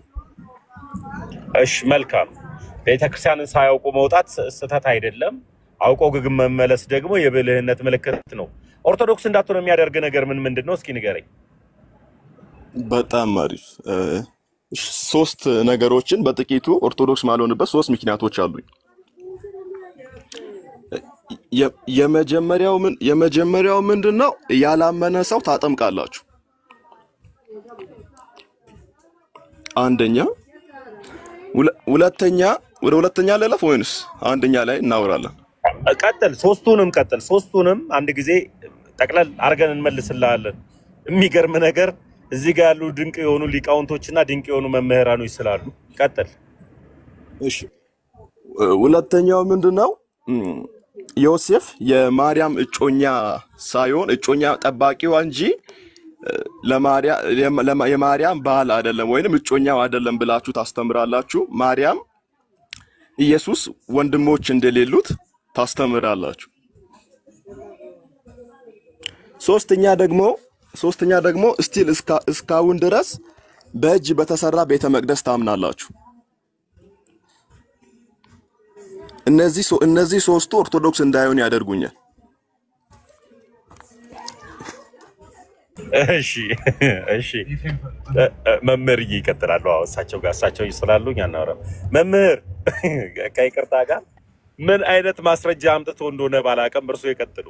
[SPEAKER 5] እሺ መልካም ቤተክርስቲያንን ሳያውቁ መውጣት ስተት አይደለም አውቆ ግግም መመለስ ደግሞ የብልህነት ምልክት ነው ኦርቶዶክስ እንዳትሆን የሚያደርግ ነገር ምንድነው እስኪ ንገረኝ በጣም አሪፍ 3 ነገሮችን በጥቂቱ ኦርቶዶክስ ማልሆንበት 3 ምክንያቶች አሉኝ የመጀመሪያው ምንድነው ያላመነ ሰው ታጠምቃላችሁ አንደኛ ሁለተኛ ለለፍ ወይንስ አንደኛ ላይ እናወራለን ቀጥል ሶስቱንም አንድ ጊዜ ጠቅለል አርገን እንመልስልሃለን የሚገርም ነገር እዚህ ጋር ያሉ ድንቅ የሆኑ ሊቃውንቶችና ድንቅ የሆኑ መምህራኖች ስላሉ ቀጥል እሺ ሁለተኛው ምንድነው ዮሴፍ የማርያም እጮኛ ሳይሆን እጮኛ ጠባቂዋ እንጂ የማርያም ባል አይደለም ወይንም እጮኛው አይደለም ብላችሁ ታስተምራላችሁ። ማርያም ኢየሱስ ወንድሞች እንደሌሉት ታስተምራላችሁ። ሶስተኛ ደግሞ ስቲል እስካሁን ድረስ በእጅ በተሰራ ቤተ መቅደስ ታምናላችሁ። እነዚህ ሶስቱ ኦርቶዶክስ እንዳይሆን ያደርጉኛል።
[SPEAKER 2] እሺ መምህር ይቀጥላሉ። እሳቸው ይስላሉኝ አናወራም። መምህር ከይቅርታ ጋር ምን አይነት ማስረጃ አምጥቶ እንደሆነ ባላቀም እርሶ ይቀጥሉ።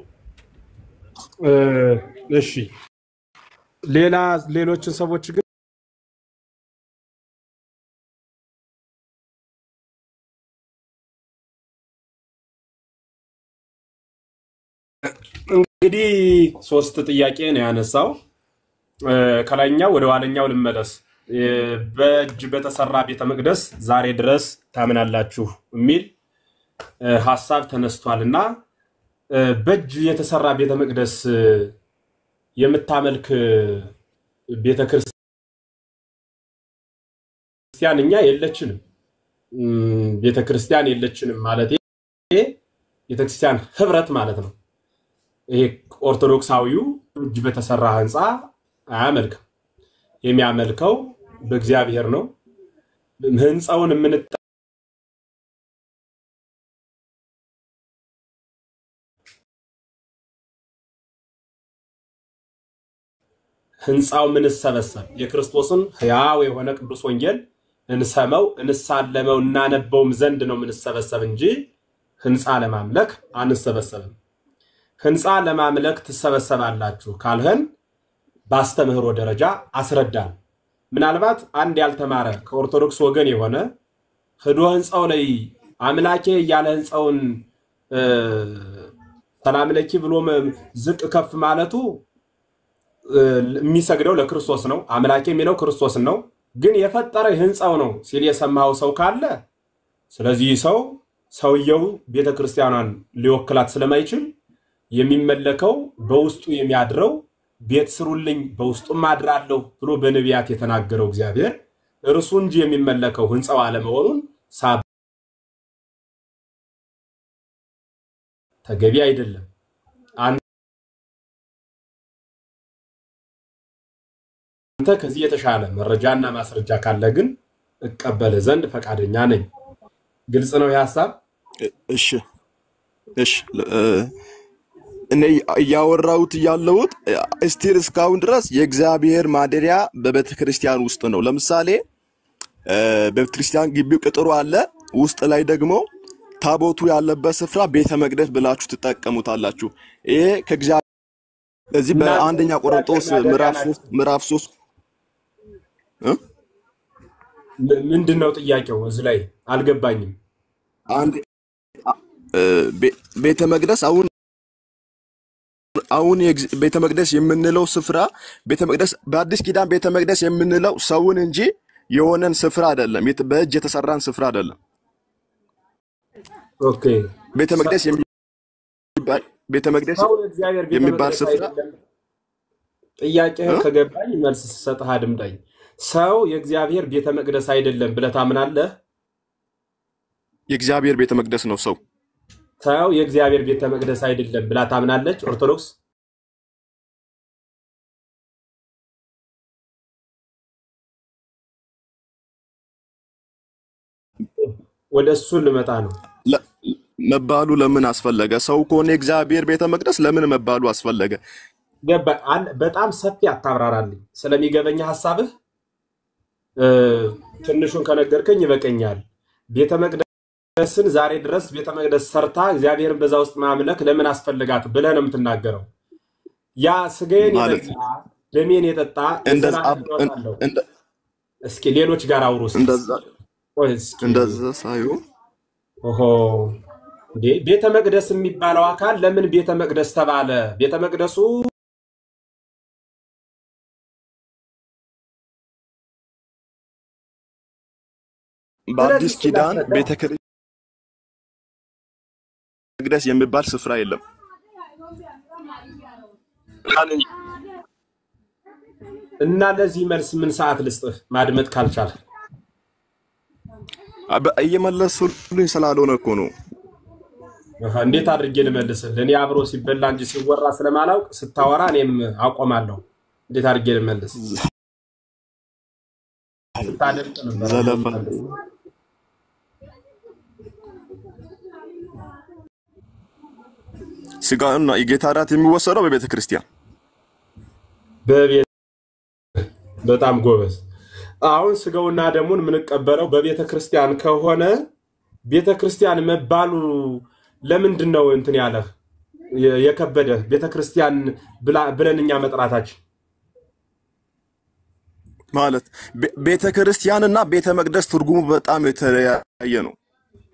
[SPEAKER 4] እሺ ሌሎችን ሰዎች ግን እንግዲህ ሶስት ጥያቄ ነው ያነሳው። ከላይኛው ወደ ኋለኛው ልመለስ። በእጅ በተሰራ ቤተ መቅደስ ዛሬ ድረስ ታምናላችሁ የሚል ሐሳብ ተነስቷልና በእጅ የተሰራ ቤተ መቅደስ የምታመልክ ቤተክርስቲያን እኛ የለችንም። ቤተክርስቲያን የለችንም ማለት ቤተክርስቲያን ህብረት ማለት ነው። ይሄ ኦርቶዶክሳዊው እጅ በተሰራ ህንጻ አያመልክም። የሚያመልከው በእግዚአብሔር ነው። ህንጻውን ህንጻው ምንሰበሰብ የክርስቶስን ሕያው የሆነ ቅዱስ ወንጌል እንሰማው እንሳለመው እናነበውም ዘንድ ነው ምንሰበሰብ እንጂ ህንጻ ለማምለክ አንሰበሰብም። ህንጻ ለማምለክ ትሰበሰባላችሁ ካልህን ባስተምህሮ ደረጃ አስረዳን። ምናልባት አንድ ያልተማረ ከኦርቶዶክስ ወገን የሆነ ሄዶ ህንጻው ላይ አምላኬ ያለ ህንጻውን ሰላም ለኪ ብሎ ዝቅ ከፍ ማለቱ የሚሰግደው ለክርስቶስ ነው። አምላኬ የሚለው ክርስቶስ ነው። ግን የፈጠረ ህንጻው ነው ሲል የሰማው ሰው ካለ ስለዚህ ሰውየው ቤተክርስቲያኗን ሊወክላት ስለማይችል የሚመለከው በውስጡ የሚያድረው ቤት ስሩልኝ በውስጡ ማድራለሁ ብሎ በነቢያት የተናገረው እግዚአብሔር እርሱ እንጂ የሚመለከው ህንጻው አለመሆኑን ተገቢ አይደለም። አንተ ከዚህ የተሻለ መረጃና ማስረጃ ካለ ግን እቀበል ዘንድ ፈቃደኛ ነኝ። ግልጽ ነው የሐሳብ?
[SPEAKER 5] እሺ እኔ ያወራሁት ያለሁት እስቲል እስካሁን ድረስ የእግዚአብሔር ማደሪያ በቤተክርስቲያን ውስጥ ነው። ለምሳሌ በቤተክርስቲያን ግቢው ቅጥሩ አለ፣ ውስጥ ላይ ደግሞ ታቦቱ ያለበት ስፍራ ቤተ መቅደስ ብላችሁ ትጠቀሙታላችሁ። ይሄ ከእግዚአብሔር እዚህ በአንደኛ ቆሮንቶስ ምዕራፍ 3
[SPEAKER 4] ምንድነው ጥያቄው? እዚህ ላይ አልገባኝም።
[SPEAKER 5] አንድ ቤተ መቅደስ አሁን ቤተ መቅደስ የምንለው ስፍራ ቤተ መቅደስ በአዲስ ኪዳን ቤተ መቅደስ የምንለው ሰውን እንጂ የሆነን ስፍራ አይደለም። በእጅ የተሰራን ስፍራ አይደለም።
[SPEAKER 4] ኦኬ
[SPEAKER 5] ቤተ መቅደስ የሚባል ስፍራ
[SPEAKER 4] ጥያቄህ ከገባኝ መልስ ሰጥህ አድምጠኝ። ሰው የእግዚአብሔር ቤተ መቅደስ አይደለም ብለህ ታምናለህ?
[SPEAKER 5] የእግዚአብሔር ቤተ መቅደስ ነው ሰው
[SPEAKER 4] የእግዚአብሔር ቤተ መቅደስ አይደለም ብላ ታምናለች ኦርቶዶክስ? ወደሱ ልመጣ ነው።
[SPEAKER 5] መባሉ ለምን አስፈለገ? ሰው ከሆነ የእግዚአብሔር ቤተ መቅደስ ለምን መባሉ አስፈለገ?
[SPEAKER 4] በጣም ሰፊ አታብራራልኝ። ስለሚገበኝ ሐሳብህ ትንሹን ከነገርከኝ ይበቀኛል። ቤተ መቅደስን ዛሬ ድረስ ቤተ መቅደስ ሰርታ እግዚአብሔርን በዛ ውስጥ ማምለክ ለምን አስፈልጋት ብለህ ነው የምትናገረው? ያ ስጋዬን የጠጣ ደሜን የጠጣ እስኪ ሌሎች ጋር አውሩስ
[SPEAKER 5] እንደዛ ሳይሆን
[SPEAKER 4] ቤተ መቅደስ የሚባለው አካል ለምን ቤተ መቅደስ ተባለ? ቤተ መቅደሱ
[SPEAKER 5] በአዲስ ኪዳን ቤተ መቅደስ የሚባል ስፍራ የለም።
[SPEAKER 1] እና ለዚህ መልስ ምን ሰዓት ልስጥህ ማድመጥ ካልቻለ
[SPEAKER 5] እየመለሱልኝ ስላልሆነ እኮ ነው።
[SPEAKER 1] እንዴት አድርጌ ልመልስልህ? እኔ አብሮ ሲበላ እንጂ ሲወራ ስለማላውቅ ስታወራ እኔም አቆማለሁ። እንዴት አድርጌ ልመልስ? ታደምጥ ነበር
[SPEAKER 5] ዘለፋ ስጋና የጌታ እራት የሚወሰደው በቤተ ክርስቲያን
[SPEAKER 1] በጣም ጎበዝ። አሁን ስጋውና ደሙን የምንቀበለው በቤተ ክርስቲያን ከሆነ ቤተ ክርስቲያን መባሉ ለምንድን ነው እንትን ያለ የከበደ ቤተ ክርስቲያን ብለንኛ መጥራታችን
[SPEAKER 5] ማለት ቤተ ክርስቲያንና ቤተ መቅደስ ትርጉሙ በጣም የተለያየ ነው።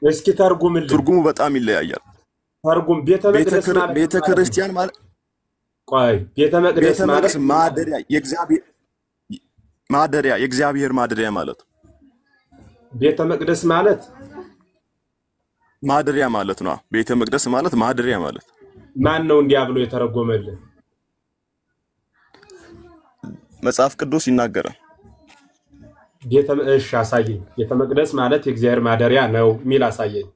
[SPEAKER 1] እስኪ ተርጉምልኝ።
[SPEAKER 5] ትርጉሙ በጣም ይለያያል።
[SPEAKER 1] ተርጉም። ቤተ
[SPEAKER 5] ክርስቲያን ማለት
[SPEAKER 1] ቆይ ቤተ መቅደስ ማለት
[SPEAKER 5] ማደሪያ የእግዚአብሔር ማደሪያ ማለት
[SPEAKER 1] ቤተ መቅደስ ማለት
[SPEAKER 5] ማደሪያ ማለት ነው። ቤተ መቅደስ ማለት ማደሪያ ማለት
[SPEAKER 1] ማን ነው እንዲያ ብሎ የተረጎመልን?
[SPEAKER 5] መጽሐፍ ቅዱስ ይናገራል።
[SPEAKER 1] እሺ አሳየኝ። ቤተ መቅደስ ማለት የእግዚአብሔር ማደሪያ ነው የሚል አሳየኝ።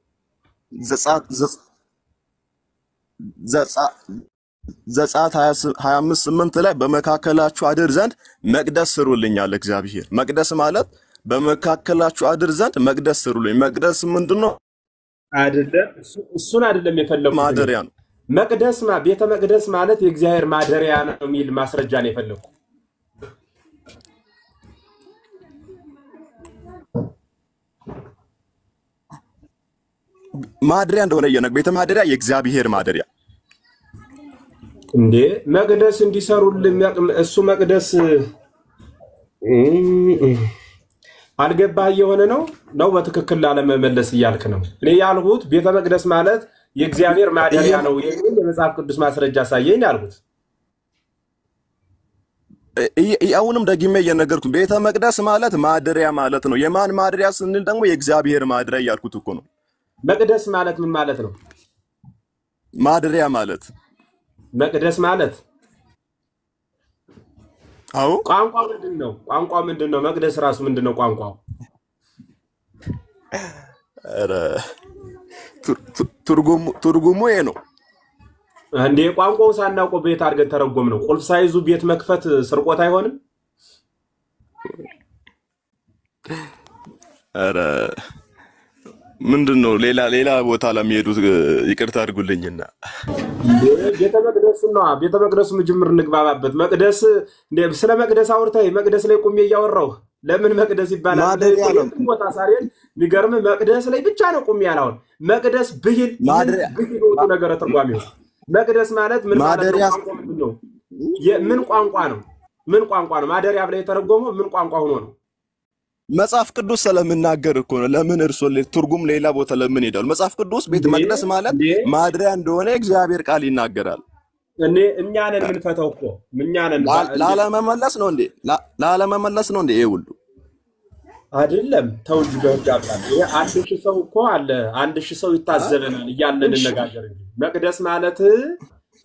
[SPEAKER 5] ዘጸአት 25:8 ላይ በመካከላችሁ አድር ዘንድ መቅደስ ስሩልኛል እግዚአብሔር። መቅደስ ማለት በመካከላችሁ አድር ዘንድ መቅደስ ስሩልኝ። መቅደስ ምንድነው?
[SPEAKER 1] አይደለም እሱን አይደለም የፈለኩት።
[SPEAKER 5] ማደሪያ ነው።
[SPEAKER 1] መቅደስ ቤተ መቅደስ ማለት የእግዚአብሔር ማደሪያ ነው የሚል ማስረጃ ነው የፈለኩት።
[SPEAKER 5] ማደሪያ እንደሆነ ቤተ ማደሪያ የእግዚአብሔር ማደሪያ
[SPEAKER 1] እንዴ መቅደስ እንዲሰሩልን እሱ መቅደስ አልገባህ የሆነ ነው በትክክል ላለመመለስ እያልክ ነው። እኔ ያልሁት ቤተ መቅደስ ማለት የእግዚአብሔር ማደሪያ ነው የሚል የመጽሐፍ ቅዱስ ማስረጃ ሳየኝ ያልሁት።
[SPEAKER 5] አሁንም ደግሜ እየነገርኩ ቤተ መቅደስ ማለት ማደሪያ ማለት ነው። የማን ማደሪያ ስንል ደግሞ የእግዚአብሔር ማደሪያ ያልኩት እኮ ነው።
[SPEAKER 1] መቅደስ ማለት ምን ማለት ነው?
[SPEAKER 5] ማደሪያ ማለት
[SPEAKER 1] መቅደስ ማለት
[SPEAKER 5] አዎ።
[SPEAKER 1] ቋንቋ ምንድነው? ቋንቋ ምንድነው? መቅደስ ራሱ ምንድነው ቋንቋው?
[SPEAKER 5] አረ ትርጉሙ ይሄ ነው
[SPEAKER 1] እንዴ። ቋንቋው ሳናውቀው ቤት አድርገን ተረጎም ነው። ቁልፍ ሳይዙ ቤት መክፈት ስርቆት አይሆንም?
[SPEAKER 5] አረ ምንድነው ሌላ ቦታ ለሚሄዱት ይቅርታ አድርጉልኝና
[SPEAKER 1] ቤተ መቅደስ ነው። ቤተ መቅደሱ ምጅምር እንግባባበት። መቅደስ ስለ መቅደስ አውርተህ መቅደስ ላይ ቁሜ እያወራሁ ለምን መቅደስ ይባላል? ቦታ ሳሬን ቢገርም መቅደስ ላይ ብቻ ነው ቁሜ ያለው። መቅደስ ብሂል ወጡ ነገር ተርጓሚው መቅደስ ማለት ምን ማለት ነው? ምን ቋንቋ ነው? ምን ቋንቋ ነው? ማደሪያ ብለ የተረጎመው ምን ቋንቋ ሆኖ ነው?
[SPEAKER 5] መጽሐፍ ቅዱስ ስለምናገር እኮ ነው። ለምን እርሶ ትርጉም ሌላ ቦታ ለምን ሄዳል? መጽሐፍ ቅዱስ ቤተ መቅደስ ማለት ማደሪያ እንደሆነ እግዚአብሔር ቃል ይናገራል።
[SPEAKER 1] እኛ ነን የምንፈተው እኮ እኛ ነን።
[SPEAKER 5] ላለመመለስ ነው እንዴ? ይሄ ሁሉ
[SPEAKER 1] አይደለም። ተው እንጂ በህግ አምላክ። ይሄ 1000 ሰው እኮ አለ። 1000 ሰው ይታዘበናል እያልን እንነጋገር እንጂ መቅደስ ማለት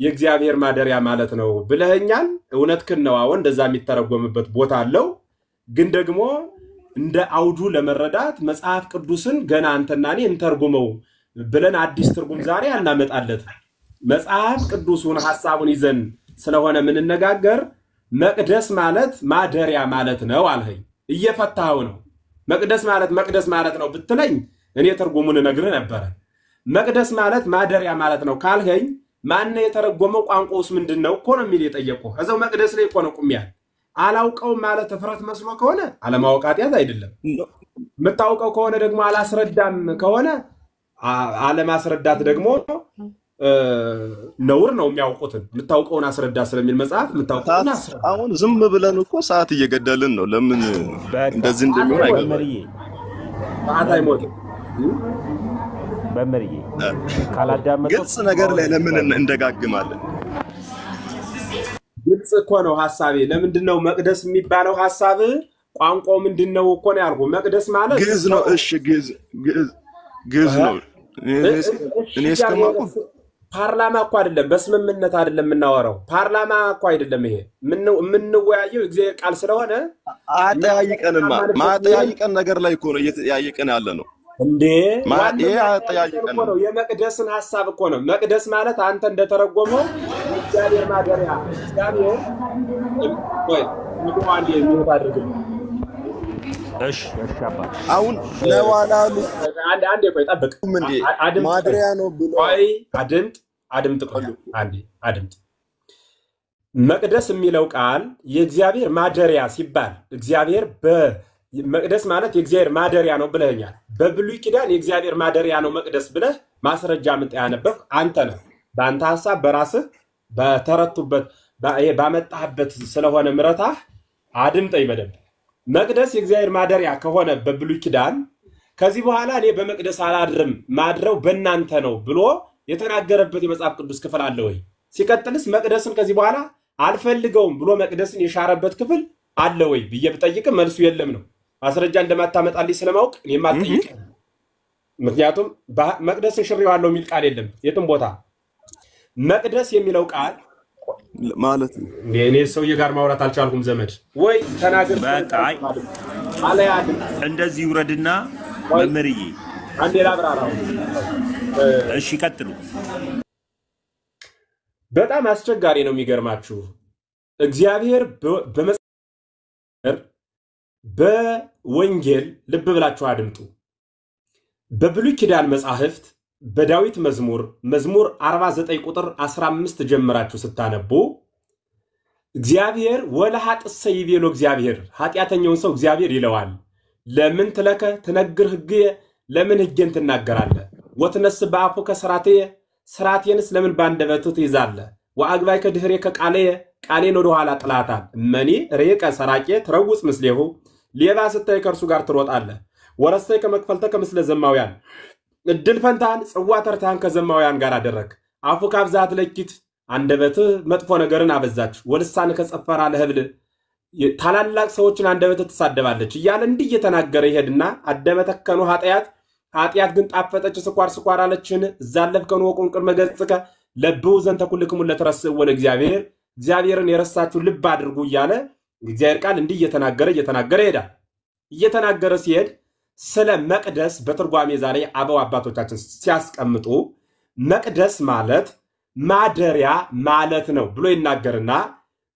[SPEAKER 1] የእግዚአብሔር ማደሪያ ማለት ነው ብለህኛል። እውነትህን ነው። አዎ እንደዛ የሚተረጎምበት ቦታ አለው። ግን ደግሞ እንደ አውዱ ለመረዳት መጽሐፍ ቅዱስን ገና አንተና እኔ እንተርጉመው ብለን አዲስ ትርጉም ዛሬ አናመጣለት። መጽሐፍ ቅዱሱን ሐሳቡን ይዘን ስለሆነ ምንነጋገር መቅደስ ማለት ማደሪያ ማለት ነው አልኸኝ። እየፈታው ነው። መቅደስ ማለት ነው ብትለኝ እኔ ትርጉሙን ነግርህ ነበር። መቅደስ ማለት ማደሪያ ማለት ነው ካልኸኝ ማን የተረጎመው ቋንቋውስ ምንድነው እኮ ነው የሚል የጠየቀው። እዛው መቅደስ ላይ እኮ ነው ቁሚያል። አላውቀው ማለት ተፍረት መስሎ ከሆነ አለማወቅ ኃጢአት አይደለም። የምታውቀው ከሆነ ደግሞ አላስረዳም ከሆነ አለማስረዳት ደግሞ ነውር ነው። የሚያውቁትን የምታውቀውን አስረዳ ስለሚል መጽሐፍ የምታውቀውን አስረዳ።
[SPEAKER 5] አሁን ዝም ብለን እኮ ሰዓት እየገደልን ነው። ለምን እንደዚህ እንደሚሆን አይገባም።
[SPEAKER 1] ሰዓት አይሞትም።
[SPEAKER 2] በመርዬ ካላዳመጠው
[SPEAKER 5] ግልጽ ነገር ላይ ለምን እንደጋግማለን?
[SPEAKER 1] ግልጽ እኮ ነው ሐሳቤ። ለምንድነው መቅደስ የሚባለው ሐሳብ ቋንቋው ምንድነው እኮ ነው ያልኩ። መቅደስ ማለት
[SPEAKER 5] ግዕዝ ነው። እሺ ግዕዝ ነው። እኔ እስከማውቀው
[SPEAKER 1] ፓርላማ እኮ አይደለም፣ በስምምነት አይደለም የምናወራው። ፓርላማ እኮ አይደለም ይሄ የምንወያየው እግዚአብሔር ቃል ስለሆነ
[SPEAKER 5] ማጠያይቀን ነገር ላይ እኮ ነው እየተጠያየቀን ያለ ነው
[SPEAKER 1] እንዴ።
[SPEAKER 5] አጠያይቀን
[SPEAKER 1] ነው የመቅደስን ሐሳብ እኮ ነው። መቅደስ ማለት አንተ እንደተረጎመው እግዚአብሔር ማደሪያ እግዚአብሔር ወይ አንዴ የሚወጣ አድርገው
[SPEAKER 2] እሺ አባት
[SPEAKER 5] አሁን ለዋላሉ
[SPEAKER 1] አንዴ ቆይ ጠብቅ።
[SPEAKER 5] ማደሪያ ነው ብሎ
[SPEAKER 1] ቆይ አድምጥ ቆይ አድምጥ። መቅደስ የሚለው ቃል የእግዚአብሔር ማደሪያ ሲባል እግዚአብሔር መቅደስ ማለት የእግዚአብሔር ማደሪያ ነው ብለኛል። በብሉይ ኪዳን የእግዚአብሔር ማደሪያ ነው መቅደስ ብለህ ማስረጃ ምን ያነበብ አንተ ነህ። በአንተ ሐሳብ በራስህ በተረቱበት ባመጣህበት ስለሆነ ምረታህ አድምጠኝ በደንብ። መቅደስ የእግዚአብሔር ማደሪያ ከሆነ በብሉይ ኪዳን ከዚህ በኋላ እኔ በመቅደስ አላድርም ማድረው በእናንተ ነው ብሎ የተናገረበት የመጽሐፍ ቅዱስ ክፍል አለ ወይ? ሲቀጥልስ መቅደስን ከዚህ በኋላ አልፈልገውም ብሎ መቅደስን የሻረበት ክፍል አለ ወይ ብዬ ብጠይቅም መልሱ የለም ነው። ማስረጃ እንደማታመጣልኝ ስለማውቅ እኔም አልጠይቅም። ምክንያቱም መቅደስን ሽሬዋለሁ የሚል ቃል የለም የትም ቦታ። መቅደስ የሚለው ቃል
[SPEAKER 5] ማለት ነው
[SPEAKER 1] እኔ ሰውዬ ጋር ማውራት አልቻልኩም። ዘመድ ወይ ተናገር
[SPEAKER 2] በቃ
[SPEAKER 1] አለያድ
[SPEAKER 2] እንደዚህ ውረድና መምህርዬ
[SPEAKER 1] አንዴ ላብራራው።
[SPEAKER 2] እሺ ቀጥሉ።
[SPEAKER 1] በጣም አስቸጋሪ ነው የሚገርማችሁ። እግዚአብሔር በወንጌል ልብ ብላችሁ አድምጡ። በብሉይ ኪዳን መጻሕፍት በዳዊት መዝሙር 49 ቁጥር 15 ጀምራችሁ ስታነቡ እግዚአብሔር ወለኃጥእ ይቤሎ እግዚአብሔር ኃጢአተኛውን ሰው እግዚአብሔር ይለዋል። ለምን ትለከ ትነግር ሕግየ ለምን ሕጌን ትናገራለህ? ወትነስ በአፉከ ሥርዓትየ ሥርዓቴንስ ለምን ባንደበትህ ትይዛለህ? ወአግባይከ ድኅሬከ ቃልየ ቃሌን ወደ ኋላ ጥላታል። እመኒ ርየቀ ሰራቄ ትረውፅ ምስሌሁ ሌባ ስታይ ከእርሱ ጋር ትሮጣለህ። ወረሰይ ከመክፈልተከ ምስለ ዘማውያን እድል ፈንታን ጽዋ ተርታን ከዘማውያን ጋር አደረግ። አፉ ካብዛት ለኪት አንደበትህ መጥፎ ነገርን አበዛች። ወልሳን ከጸፈራ ለህብል ታላላቅ ሰዎችን አንደበትህ ትሳደባለች እያለ እንዲህ እየተናገረ ይሄድና አደመተከኑ ኃጢአት ግን ጣፈጠች ስኳር አለችን። እዛለፍከኑ ወቁን ቅድመ ገጽከ ለብው ዘንተ ኩልክሙ ለተረስእ ወለ እግዚአብሔርን የረሳችሁ ልብ አድርጉ እያለ እግዚአብሔር ቃል እንዲህ እየተናገረ ይሄዳል። እየተናገረ ሲሄድ ስለ መቅደስ በትርጓሜ ዛሬ አበው አባቶቻችን ሲያስቀምጡ መቅደስ ማለት ማደሪያ ማለት ነው ብሎ ይናገርና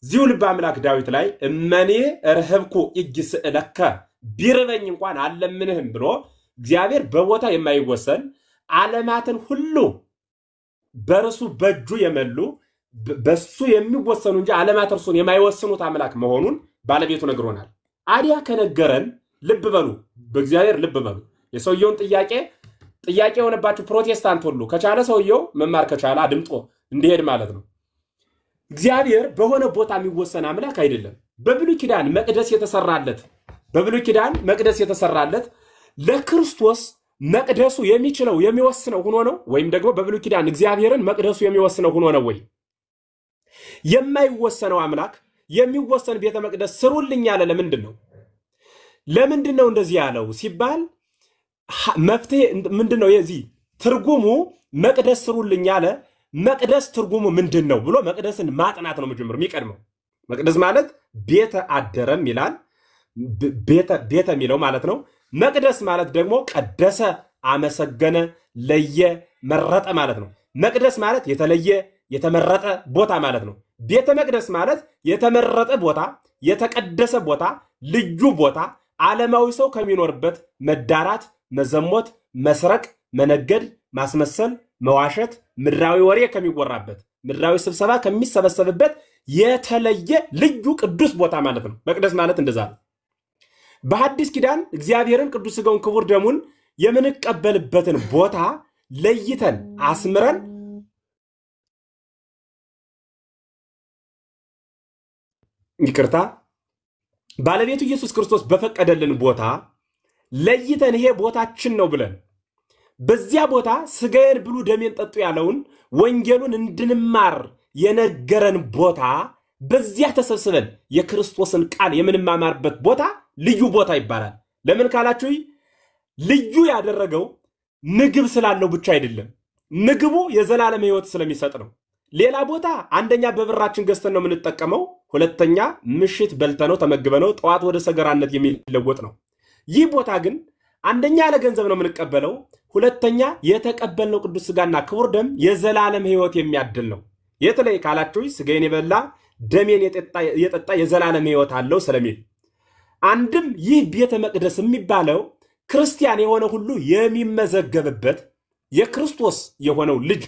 [SPEAKER 1] ዚሁ ልበ አምላክ ዳዊት ላይ እመኔ ርህብኩ እጅስእለከ ቢርበኝ እንኳን አለምንህም ብሎ እግዚአብሔር በቦታ የማይወሰን ዓለማትን ሁሉ በርሱ በእጁ የመሉ በሱ የሚወሰኑ እንጂ ዓለማት እርሱን የማይወስኑት አምላክ መሆኑን ባለቤቱ ነግሮናል። አዲያ ከነገረን ልብ በሉ፣ በእግዚአብሔር ልብ በሉ። የሰውየውን ጥያቄ የሆነባችሁ ፕሮቴስታንት ሁሉ ከቻለ ሰውየው መማር ከቻለ አድምጦ እንዲሄድ ማለት ነው። እግዚአብሔር በሆነ ቦታ የሚወሰን አምላክ አይደለም። በብሉይ ኪዳን መቅደስ የተሰራለት ለክርስቶስ መቅደሱ የሚችለው የሚወስነው ሆኖ ነው ወይም ደግሞ በብሉይ ኪዳን እግዚአብሔርን መቅደሱ የሚወስነው ሆኖ ነው ወይ? የማይወሰነው አምላክ የሚወሰን ቤተ መቅደስ ስሩልኝ ያለ ለምንድን ነው እንደዚህ ያለው ሲባል መፍትሄ ምንድነው? የዚህ ትርጉሙ መቅደስ ስሩልኝ ያለ መቅደስ ትርጉሙ ምንድነው ብሎ መቅደስን ማጥናት ነው መጀመር የሚቀድመው። መቅደስ ማለት ቤተ አደረም ይላል፣ ቤተ የሚለው ማለት ነው። መቅደስ ማለት ደግሞ ቀደሰ፣ አመሰገነ፣ ለየ፣ መረጠ ማለት ነው። መቅደስ ማለት የተለየ የተመረጠ ቦታ ማለት ነው። ቤተ መቅደስ ማለት የተመረጠ ቦታ፣ የተቀደሰ ቦታ፣ ልዩ ቦታ፣ ዓለማዊ ሰው ከሚኖርበት መዳራት፣ መዘሞት፣ መስረቅ፣ መነገድ፣ ማስመሰል፣ መዋሸት፣ ምድራዊ ወሬ ከሚወራበት፣ ምድራዊ ስብሰባ ከሚሰበሰብበት የተለየ ልዩ ቅዱስ ቦታ ማለት ነው። መቅደስ ማለት እንደዛ ነው። በሐዲስ ኪዳን እግዚአብሔርን ቅዱስ ሥጋውን ክቡር ደሙን የምንቀበልበትን ቦታ ለይተን አስምረን ይቅርታ ባለቤቱ ኢየሱስ ክርስቶስ በፈቀደልን ቦታ ለይተን ይሄ ቦታችን ነው ብለን በዚያ ቦታ ሥጋዬን ብሉ ደሜን ጠጡ ያለውን ወንጌሉን እንድንማር የነገረን ቦታ በዚያ ተሰብስበን የክርስቶስን ቃል የምንማማርበት ቦታ ልዩ ቦታ ይባላል። ለምን ካላችሁ ልዩ ያደረገው ምግብ ስላለው ብቻ አይደለም። ምግቡ የዘላለም ሕይወት ስለሚሰጥ ነው። ሌላ ቦታ አንደኛ በብራችን ገዝተን ነው የምንጠቀመው፣ ሁለተኛ ምሽት በልተነው ተመግበነው ጠዋት ወደ ሰገራነት የሚለወጥ ነው። ይህ ቦታ ግን አንደኛ ለገንዘብ ነው የምንቀበለው፣ ሁለተኛ የተቀበልነው ቅዱስ ሥጋና ክቡር ደም የዘላለም ሕይወት የሚያድል ነው። የተለየ ካላችሁ ሥጋዬን የበላ ደሜን የጠጣ የዘላለም ሕይወት አለው ስለሚል አንድም ይህ ቤተ መቅደስ የሚባለው ክርስቲያን የሆነ ሁሉ የሚመዘገብበት የክርስቶስ የሆነው ልጅ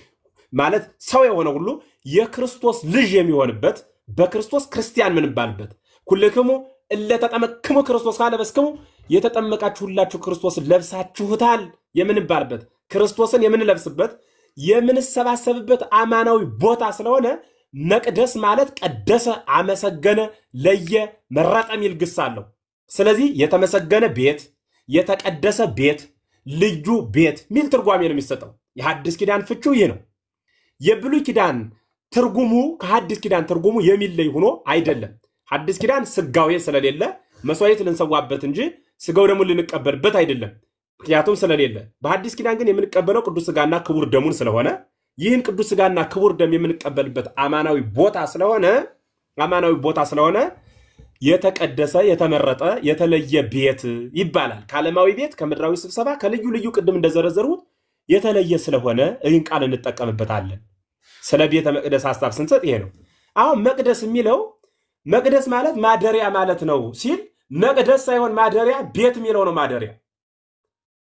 [SPEAKER 1] ማለት ሰው የሆነ ሁሉ የክርስቶስ ልጅ የሚሆንበት በክርስቶስ ክርስቲያን ምንባልበት ኩልክሙ እለተጠመቅሙ ክርስቶስ ካለበስክሙ የተጠመቃችሁ ሁላችሁ ክርስቶስን ለብሳችሁታል የምንባልበት ክርስቶስን የምንለብስበት የምንሰባሰብበት አማናዊ ቦታ ስለሆነ መቅደስ ማለት ቀደሰ፣ አመሰገነ፣ ለየ፣ መረጠ ሚል ግስ አለው። ስለዚህ የተመሰገነ ቤት፣ የተቀደሰ ቤት፣ ልዩ ቤት ሚል ትርጓሜ ነው የሚሰጠው። የሐዲስ ኪዳን ፍቺው ይህ ነው። የብሉይ ኪዳን ትርጉሙ ከሐዲስ ኪዳን ትርጉሙ የሚለይ ሆኖ አይደለም። ሐዲስ ኪዳን ስጋዌ ስለሌለ መስዋዕት ልንሰዋበት እንጂ ስጋው ደግሞ ልንቀበልበት አይደለም፣ ምክንያቱም ስለሌለ። በሐዲስ ኪዳን ግን የምንቀበለው ቅዱስ ሥጋና ክቡር ደሙን ስለሆነ ይህን ቅዱስ ሥጋና ክቡር ደም የምንቀበልበት አማናዊ ቦታ ስለሆነ የተቀደሰ የተመረጠ የተለየ ቤት ይባላል። ከዓለማዊ ቤት ከምድራዊ ስብሰባ ከልዩ ልዩ ቅድም እንደዘረዘሩት የተለየ ስለሆነ ይህን ቃል እንጠቀምበታለን። ስለ ቤተ መቅደስ ሐሳብ ስንሰጥ ይሄ ነው። አሁን መቅደስ የሚለው መቅደስ ማለት ማደሪያ ማለት ነው ሲል መቅደስ ሳይሆን ማደሪያ ቤት የሚለው ነው። ማደሪያ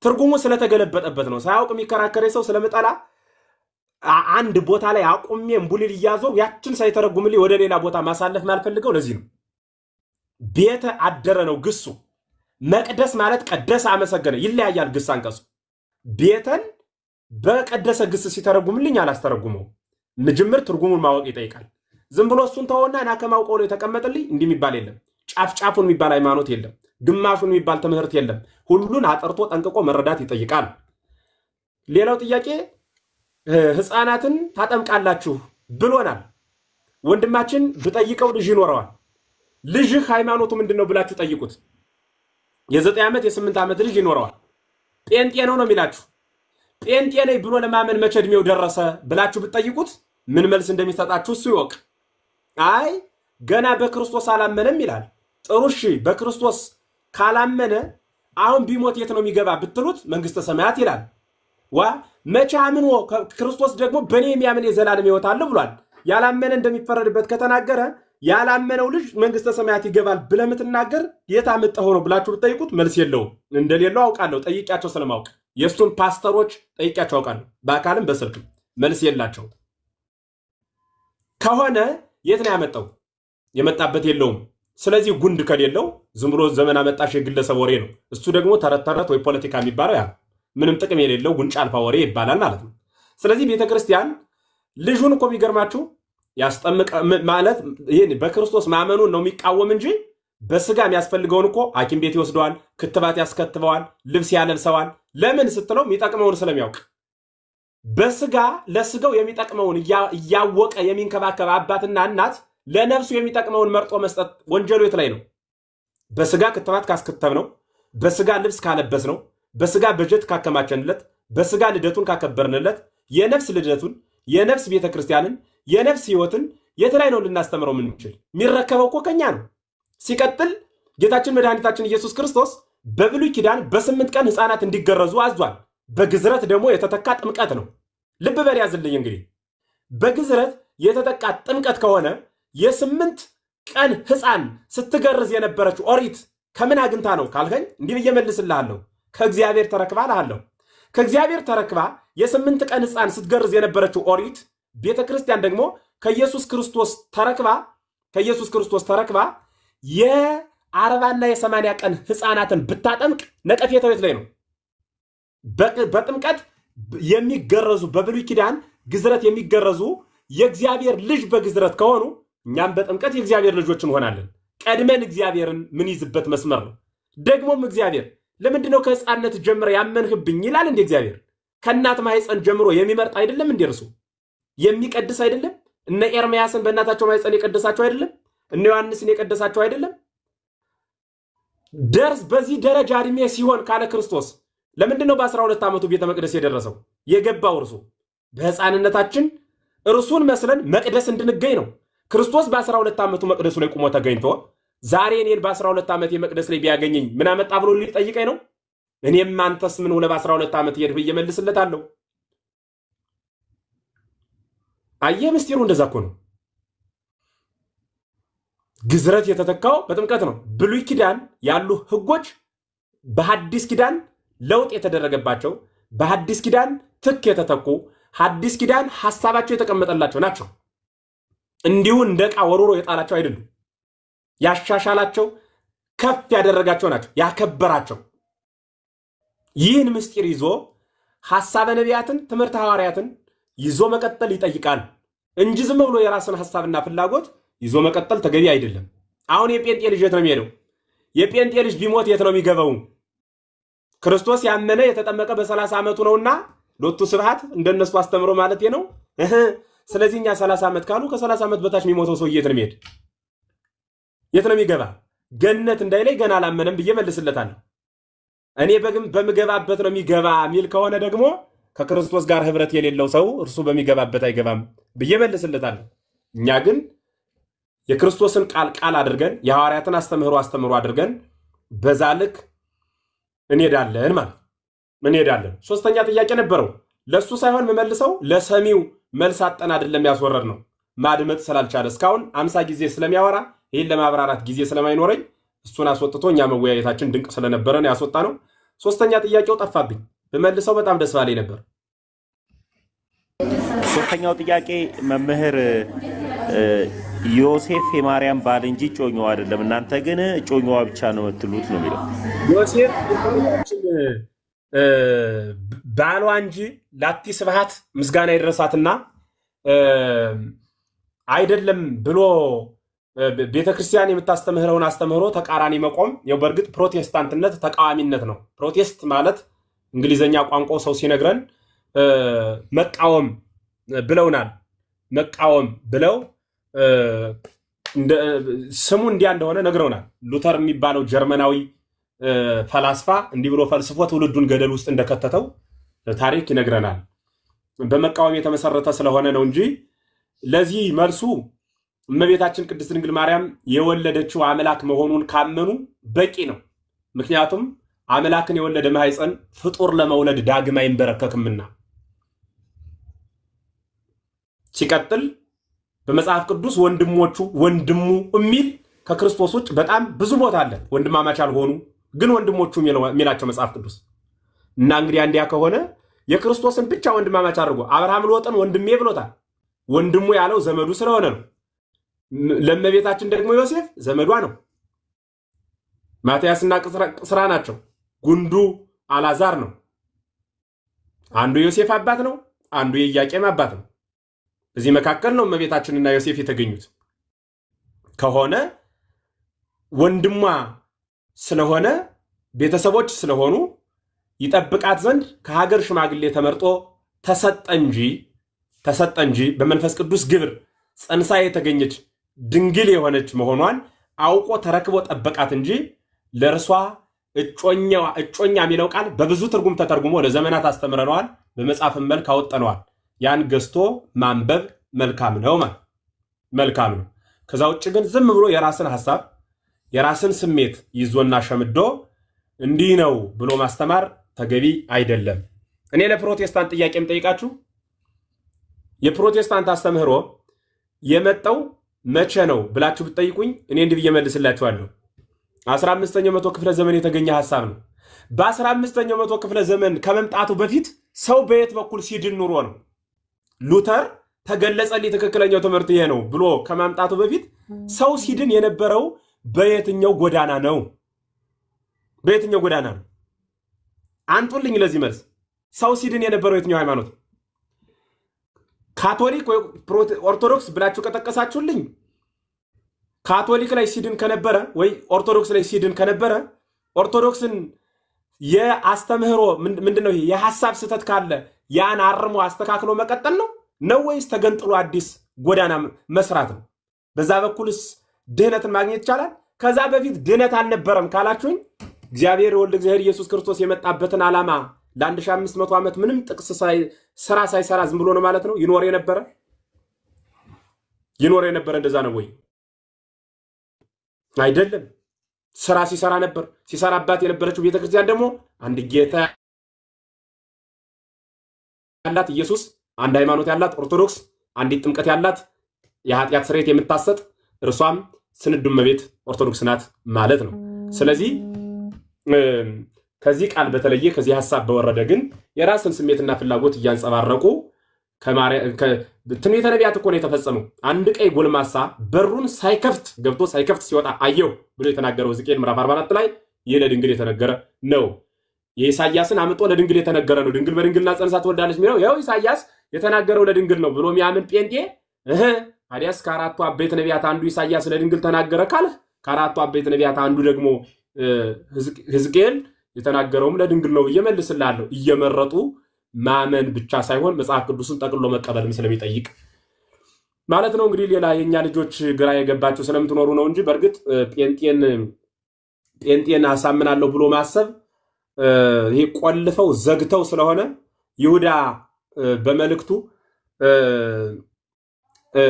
[SPEAKER 1] ትርጉሙ ስለተገለበጠበት ነው። ሳያውቅ የሚከራከረ ሰው ስለመጠላ አንድ ቦታ ላይ አቁሜ እምቡልል እያዞር ያችን ሳይተረጉምልኝ ወደ ሌላ ቦታ ማሳለፍ ማልፈልገው ለዚህ ነው። ቤተ አደረ ነው ግሱ። መቅደስ ማለት ቀደሰ፣ አመሰገነ ይለያያል ግስ አንቀጹ። ቤተን በቀደሰ ግስ ሲተረጉምልኝ አላስተረጉመው። ምጅምር ትርጉሙን ማወቅ ይጠይቃል። ዝም ብሎ እሱን ተወና ና ከማውቀው ላይ ተቀመጠልኝ እንዲህ የሚባል የለም። ጫፍጫፉን የሚባል ሃይማኖት የለም። ግማሹን የሚባል ትምህርት የለም። ሁሉን አጥርቶ ጠንቅቆ መረዳት ይጠይቃል። ሌላው ጥያቄ ሕፃናትን ታጠምቃላችሁ ብሎናል። ወንድማችን ብጠይቀው ልጅ ይኖረዋል። ልጅህ ሃይማኖቱ ምንድነው ብላችሁ ጠይቁት። የ9 ዓመት የ8 ዓመት ልጅ ይኖረዋል። ጴንጤ ነው የሚላችሁ። ጴንጤ ነኝ ብሎ ለማመን መቼ እድሜው ደረሰ ብላችሁ ብትጠይቁት ምን መልስ እንደሚሰጣችሁ እሱ ይወቅ። አይ ገና በክርስቶስ አላመነም ይላል። ጥሩ እሺ፣ በክርስቶስ ካላመነ አሁን ቢሞት የት ነው የሚገባ ብትሉት መንግስተ ሰማያት ይላል። መቼ አምኖ ክርስቶስ ደግሞ በእኔ የሚያምን የዘላለም ሕይወት አለ ብሏል። ያላመነ እንደሚፈረድበት ከተናገረ ያላመነው ልጅ መንግስተ ሰማያት ይገባል ብለህ የምትናገር የት አመጣኸው ነው ብላችሁ ብትጠይቁት መልስ የለውም። እንደሌለው አውቃለሁ፣ ጠይቂያቸው ስለማውቅ የእሱን ፓስተሮች ጠይቂያቸው አውቃለሁ፣ በአካልም በስልክም መልስ የላቸው። ከሆነ የት ነው ያመጣው? የመጣበት የለውም። ስለዚህ ጉንድ ከሌለው ዝም ብሎ ዘመን አመጣሽ የግለሰብ ወሬ ነው። እሱ ደግሞ ተረት ተረት ወይ ፖለቲካ የሚባለው ያ ምንም ጥቅም የሌለው ጉንጭ አልፋ ወሬ ይባላል ማለት ነው። ስለዚህ ቤተክርስቲያን ልጁን እኮ ቢገርማችሁ ያስጠምቅ ማለት ይሄን በክርስቶስ ማመኑን ነው የሚቃወም እንጂ በስጋ የሚያስፈልገውን እኮ ሐኪም ቤት ይወስደዋል፣ ክትባት ያስከትበዋል፣ ልብስ ያለብሰዋል። ለምን ስትለው የሚጠቅመውን ስለሚያውቅ በስጋ ለስጋው የሚጠቅመውን እያወቀ የሚንከባከብ አባትና እናት ለነፍሱ የሚጠቅመውን መርጦ መስጠት ወንጀሉ የት ላይ ነው? በስጋ ክትባት ካስከተብ ነው፣ በስጋ ልብስ ካለበስ ነው፣ በስጋ በጀት ካከማቸንለት፣ በስጋ ልደቱን ካከበርንለት የነፍስ ልደቱን የነፍስ ቤተክርስቲያንን የነፍስ ሕይወትን የት ላይ ነው ልናስተምረው የምንችል? የሚረከበው እኮ ከኛ ነው። ሲቀጥል ጌታችን መድኃኒታችን ኢየሱስ ክርስቶስ በብሉይ ኪዳን በ8 ቀን ሕፃናት እንዲገረዙ አዟል። በግዝረት ደግሞ የተተካ ጥምቀት ነው። ልብ በል ያዝልኝ። እንግዲህ በግዝረት የተተካ ጥምቀት ከሆነ የ8 ቀን ሕፃን ስትገርዝ የነበረች ኦሪት ከምን አግኝታ ነው ካልከኝ እንዲህ ብዬ መልስልሃለሁ። ከእግዚአብሔር ተረክባ እልሃለሁ። ከእግዚአብሔር ተረክባ የ8 ቀን ሕፃን ስትገርዝ የነበረችው ኦሪት ቤተክርስቲያን ደግሞ ከኢየሱስ ክርስቶስ ተረክባ የ40 የ80 ቀን ሕፃናትን ብታጠምቅ ነቀፌታው የት ላይ ነው? በጥምቀት የሚገረዙ በብሉይ ኪዳን ግዝረት የሚገረዙ የእግዚአብሔር ልጅ በግዝረት ከሆኑ እኛም በጥምቀት የእግዚአብሔር ልጆች እንሆናለን። ቀድመን እግዚአብሔርን ምን ይዝበት መስመር ነው። ደግሞም እግዚአብሔር ለምንድነው ከሕፃንነት ጀምረ ያመንህብኝ ይላል እንደ እግዚአብሔር ከእናት ማህፀን ጀምሮ የሚመርጥ አይደለም? እንደርሱ የሚቀድስ አይደለም? እነ ኤርምያስን በእናታቸው ማህፀን የቀደሳቸው አይደለም? እነ ዮሐንስን የቀደሳቸው አይደለም? በዚህ ደረጃ እድሜ ሲሆን ካለ ክርስቶስ ለምንድነው በ12 ዓመቱ ቤተ መቅደስ የደረሰው? የገባው እርሱ
[SPEAKER 4] በሕፃንነታችን እርሱን መስለን መቅደስ እንድንገኝ ነው። ክርስቶስ በ12 ዓመቱ መቅደሱ ላይ ቆሞ ተገኝቶ ዛሬ እኔን በ12 ዓመት የመቅደስ ላይ ቢያገኘኝ ምን አመጣ ብሎ ሊጠይቀኝ ነው? እኔም አንተስ ምን ሆነ በ12 ዓመት ይሄድ ብዬ መልስለታለሁ። አየ ምስጢሩ እንደዛ እኮ ነው። ግዝረት የተተካው በጥምቀት ነው። ብሉይ ኪዳን ያሉ ህጎች በሐዲስ ኪዳን ለውጥ የተደረገባቸው፣ በሐዲስ ኪዳን ትክ የተተኩ፣ ሐዲስ ኪዳን ሐሳባቸው የተቀመጠላቸው ናቸው። እንዲሁ እንደቃ ወሮሮ የጣላቸው አይደሉም። ያሻሻላቸው ከፍ ያደረጋቸው ናቸው፣ ያከበራቸው። ይህን ምስጢር ይዞ ሐሳበ ነቢያትን ትምህርት ሐዋርያትን ይዞ መቀጠል ይጠይቃል እንጂ ዝም ብሎ የራስን ሐሳብና ፍላጎት ይዞ መቀጠል ተገቢ አይደለም። አሁን የጴንጤ ልጅ የት ነው የሚሄደው? የጴንጤ ልጅ ቢሞት የት ነው የሚገባው? ክርስቶስ ያመነ የተጠመቀ በ30 ዓመቱ ነውና ሎቱ ስብሐት እንደነሱ አስተምሮ ማለት ነው። ስለዚህ እኛ 30 ዓመት ካሉ ከ30 ዓመት በታች የሚሞተው ሰው የት ነው የሚሄድ? የት ነው የሚገባ? ገነት እንዳይለይ ገና አላመነም ብዬ መልስለታለሁ። እኔ በምገባበት ነው የሚገባ ሚል ከሆነ ደግሞ ከክርስቶስ ጋር ህብረት የሌለው ሰው እርሱ በሚገባበት አይገባም ብዬ መልስለታለሁ። እኛ ግን የክርስቶስን ቃል አድርገን የሐዋርያትን አስተምህሮ አድርገን በዛ ልክ እንሄዳለን ማለት እንሄዳለን። ሶስተኛ ጥያቄ ነበረው። ለሱ ሳይሆን መመልሰው ለሰሚው መልስ አጠና አይደለም ያስወረድ ነው። ማድመጥ ስላልቻለ እስካሁን 50 ጊዜ ስለሚያወራ ይሄን ለማብራራት ጊዜ ስለማይኖረኝ እሱን አስወጥቶ እኛ መወያየታችን ድንቅ ስለነበረን ያስወጣ ነው። ሶስተኛ ጥያቄው ጠፋብኝ። በመልሰው በጣም ደስ ባለኝ ነበር።
[SPEAKER 2] ሶስተኛው ጥያቄ መምህር ዮሴፍ የማርያም ባል እንጂ ጮኛው አይደለም፣ እናንተ ግን ጮኛዋ ብቻ ነው የምትሉት ነው የሚለው።
[SPEAKER 4] ዮሴፍ ባሏ እንጂ ላቲ ስብሐት ምስጋና ይድረሳትና አይደለም ብሎ ቤተክርስቲያን የምታስተምህረውን አስተምህሮ ተቃራኒ መቆም ያው በእርግጥ ፕሮቴስታንትነት ተቃዋሚነት ነው። ፕሮቴስት ማለት እንግሊዘኛ ቋንቋ ሰው ሲነግረን መቃወም ብለውናል። መቃወም ብለው ስሙ እንዲያ እንደሆነ ነግረውናል። ሉተር የሚባለው ጀርመናዊ ፈላስፋ እንዲህ ብሎ ፈልስፎ ትውልዱን ገደል ውስጥ እንደከተተው ታሪክ ይነግረናል። በመቃወም የተመሰረተ ስለሆነ ነው እንጂ ለዚህ መልሱ እመቤታችን ቅድስት ድንግል ማርያም የወለደችው አምላክ መሆኑን ካመኑ በቂ ነው። ምክንያቱም አምላክን የወለደ ማህፀን ፍጡር ለመውለድ ዳግም አይንበረከክምና። ሲቀጥል በመጽሐፍ ቅዱስ ወንድሙ የሚል ከክርስቶስ ውጭ በጣም ብዙ ቦታ አለ። ወንድማማች አልሆኑ ግን ወንድሞቹ የሚላቸው መጽሐፍ ቅዱስ እና እንግዲህ አንዲያ ከሆነ የክርስቶስን ብቻ ወንድማማች አድርጎ አብርሃም ሎጥን ወንድሜ ብሎታል። ወንድሙ ያለው ዘመዱ ስለሆነ ነው። ለእመቤታችን ደግሞ ዮሴፍ ዘመዷ ነው። ማቲያስና ቅስራ ናቸው። ጉንዱ አላዛር ነው። አንዱ ዮሴፍ አባት ነው፣ አንዱ የኢያቄም አባት ነው። በዚህ መካከል ነው እመቤታችንና ዮሴፍ የተገኙት። ከሆነ ወንድሟ ስለሆነ ቤተሰቦች ስለሆኑ ይጠብቃት ዘንድ ከሀገር ሽማግሌ ተመርጦ ተሰጠ እንጂ በመንፈስ ቅዱስ ግብር ጸንሳ የተገኘች ድንግል የሆነች መሆኗን አውቆ ተረክቦ ጠበቃት እንጂ ለእርሷ እጮኛ የሚለው ቃል በብዙ ትርጉም ተተርጉሞ ለዘመናት አስተምረነዋል። በመጽሐፍም መልክ አወጣነዋል። ያን ገዝቶ ማንበብ መልካም ነው ማለት መልካም ነው። ከዛ ውጭ ግን ዝም ብሎ የራስን ሐሳብ የራስን ስሜት ይዞና ሸምዶ እንዲህ ነው ብሎ ማስተማር ተገቢ አይደለም። እኔ ለፕሮቴስታንት ጥያቄም ጠይቃችሁ የፕሮቴስታንት አስተምህሮ የመጣው መቼ ነው ብላችሁ ብትጠይቁኝ እኔ እንዲህ ብዬ መልስላችኋለሁ። 15ኛው መቶ ክፍለ ዘመን የተገኘ ሐሳብ ነው። በ15ኛው መቶ ክፍለ ዘመን ከመምጣቱ በፊት ሰው በየት በኩል ሲድን ኑሮ ነው? ሉተር ተገለጸልኝ ትክክለኛው ትምህርት ይሄ ነው ብሎ ከማምጣቱ በፊት ሰው ሲድን የነበረው በየትኛው ጎዳና ነው? በየትኛው ጎዳና ነው? አንጡልኝ ለዚህ መልስ። ሰው ሲድን የነበረው የትኛው ሃይማኖት? ካቶሊክ ወይ ኦርቶዶክስ ብላችሁ ከጠቀሳችሁልኝ ካቶሊክ ላይ ሲድን ከነበረ ወይ ኦርቶዶክስ ላይ ሲድን ከነበረ ኦርቶዶክስን የአስተምህሮ ምንድነው የሐሳብ ስህተት ካለ ያን አርሞ አስተካክሎ መቀጠል ነው ወይስ ተገንጥሎ አዲስ ጎዳና መስራት ነው? በዛ በኩልስ ድህነትን ማግኘት ይቻላል? ከዛ በፊት ድህነት አልነበረም ካላችሁኝ እግዚአብሔር ወልድ እግዚአብሔር ኢየሱስ ክርስቶስ የመጣበትን ዓላማ
[SPEAKER 1] ለ1500 ዓመት ምንም ጥቅስ ስራ ሳይሰራ ዝም ብሎ ነው ማለት ነው ይኖር የነበረ እንደዛ ነው ወይ? አይደለም። ስራ ሲሰራ ነበር። ሲሰራባት የነበረችው ቤተክርስቲያን ደግሞ አንድ ጌታ ያላት ኢየሱስ፣ አንድ ሃይማኖት ያላት ኦርቶዶክስ፣ አንዲት ጥምቀት ያላት የኃጢአት ስርየት የምታሰጥ እርሷም ስንዱ እመቤት ኦርቶዶክስ ናት ማለት ነው። ስለዚህ ከዚህ ቃል በተለየ ከዚህ ሐሳብ በወረደ ግን የራስን ስሜትና ፍላጎት እያንጸባረቁ ትንቢተ ነቢያት እኮ ነው የተፈጸመው። አንድ ቀይ ጎልማሳ በሩን ሳይከፍት ገብቶ ሳይከፍት ሲወጣ አየው ብሎ የተናገረው ሕዝቅኤል ምዕራፍ 44 ላይ ይህ ለድንግል የተነገረ ነው። የኢሳያስን አምጦ ለድንግል የተነገረ ነው። ድንግል በድንግልና ጸንሳ ትወልዳለች የሚለው ያው ኢሳያስ የተናገረው ለድንግል ነው ብሎ የሚያምን ጴንጤ ታዲያስ ከአራቱ አበይት ነቢያት አንዱ ኢሳያስ ለድንግል ተናገረ ካለ ከአራቱ አበይት ነቢያት አንዱ ደግሞ ሕዝቅኤል የተናገረውም ለድንግል ነው እየመልስላለሁ። እየመረጡ ማመን ብቻ ሳይሆን መጽሐፍ ቅዱስን ጠቅሎ መቀበልም ስለሚጠይቅ ማለት ነው። እንግዲህ ሌላ የኛ ልጆች ግራ የገባቸው ስለምትኖሩ ነው እንጂ በርግጥ ጴንጤን አሳምናለሁ ብሎ ማሰብ ይሄ ቆልፈው ዘግተው ስለሆነ ይሁዳ በመልእክቱ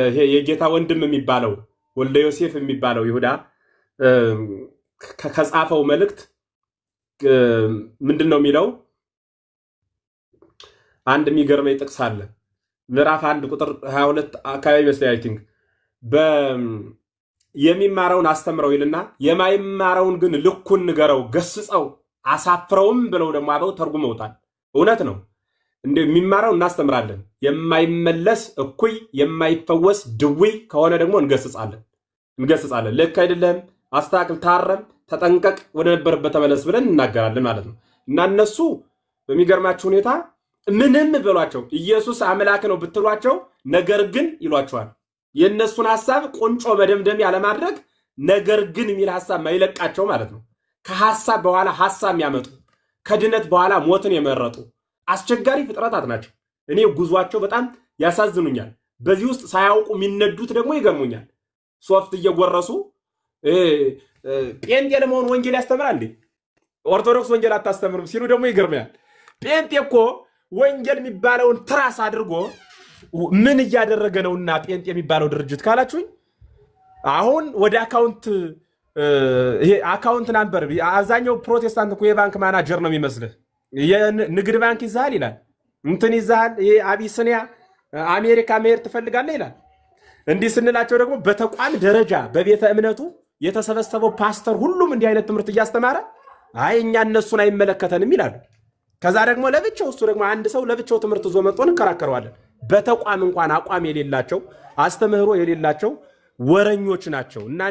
[SPEAKER 1] ይሄ የጌታ ወንድም የሚባለው ወልደ ዮሴፍ የሚባለው ይሁዳ ከጻፈው መልእክት ምንድነው የሚለው? አንድ የሚገርመኝ ጥቅስ አለ። ምዕራፍ 1 ቁጥር 22 አካባቢ መስለ አይ ቲንክ የሚማረውን አስተምረው ይልና የማይማረውን ግን ልኩን ንገረው፣ ገስጸው፣ አሳፍረውም ብለው ደግሞ አበው ተርጉመውታል። እውነት ነው። እንደሚማረው እናስተምራለን። የማይመለስ እኩይ የማይፈወስ ድውይ ከሆነ ደግሞ እንገስጻለን። ልክ አይደለም፣ አስተካክል፣ ታረም፣ ተጠንቀቅ፣ ወደ ነበረበት ተመለስ ብለን እናገራለን ማለት ነው። እና እነሱ በሚገርማችሁ ሁኔታ ምንም በሏቸው ኢየሱስ አምላክ ነው ብትሏቸው ነገር ግን ይሏቸዋል። የነሱን ሐሳብ ቁንጮ መደምደሚያ ለማድረግ ነገር ግን የሚል ሐሳብ ማይለቃቸው ማለት ነው። ከሐሳብ በኋላ ሐሳብ የሚያመጡ ከድነት በኋላ ሞትን የመረጡ አስቸጋሪ ፍጥረታት ናቸው። እኔ ጉዟቸው በጣም ያሳዝኑኛል። በዚህ ውስጥ ሳያውቁ የሚነዱት ደግሞ ይገርሙኛል። ሶፍት እየጎረሱ ጴንጤ ለመሆን ወንጌል ያስተምራል እንዴ? ኦርቶዶክስ ወንጌል አታስተምርም ሲሉ ደግሞ ይገርማል። ጴንጤ እኮ ወንጌል የሚባለውን ትራስ አድርጎ ምን እያደረገ ነውና ጴንጤ የሚባለው ድርጅት ካላችሁኝ አሁን ወደ አካውንት ናምበር አብዛኛው ፕሮቴስታንት እኮ የባንክ ማናጀር ነው የሚመስልህ። የንግድ ባንክ ይዛል ይላል፣ እንትን ይዛል፣ አቢሲኒያ አሜሪካ መሄድ ትፈልጋለህ ይላል። እንዲህ ስንላቸው ደግሞ በተቋም ደረጃ በቤተ እምነቱ የተሰበሰበው ፓስተር ሁሉም እንዲህ አይነት ትምህርት እያስተማረ አይ እኛ እነሱን አይመለከተንም ይላሉ። ከዛ ደግሞ ለብቻው እሱ ደግሞ አንድ ሰው ለብቻው ትምህርት ዞ መጥቶን እንከራከረዋለን። በተቋም እንኳን አቋም የሌላቸው አስተምህሮ የሌላቸው ወረኞች ናቸው። እና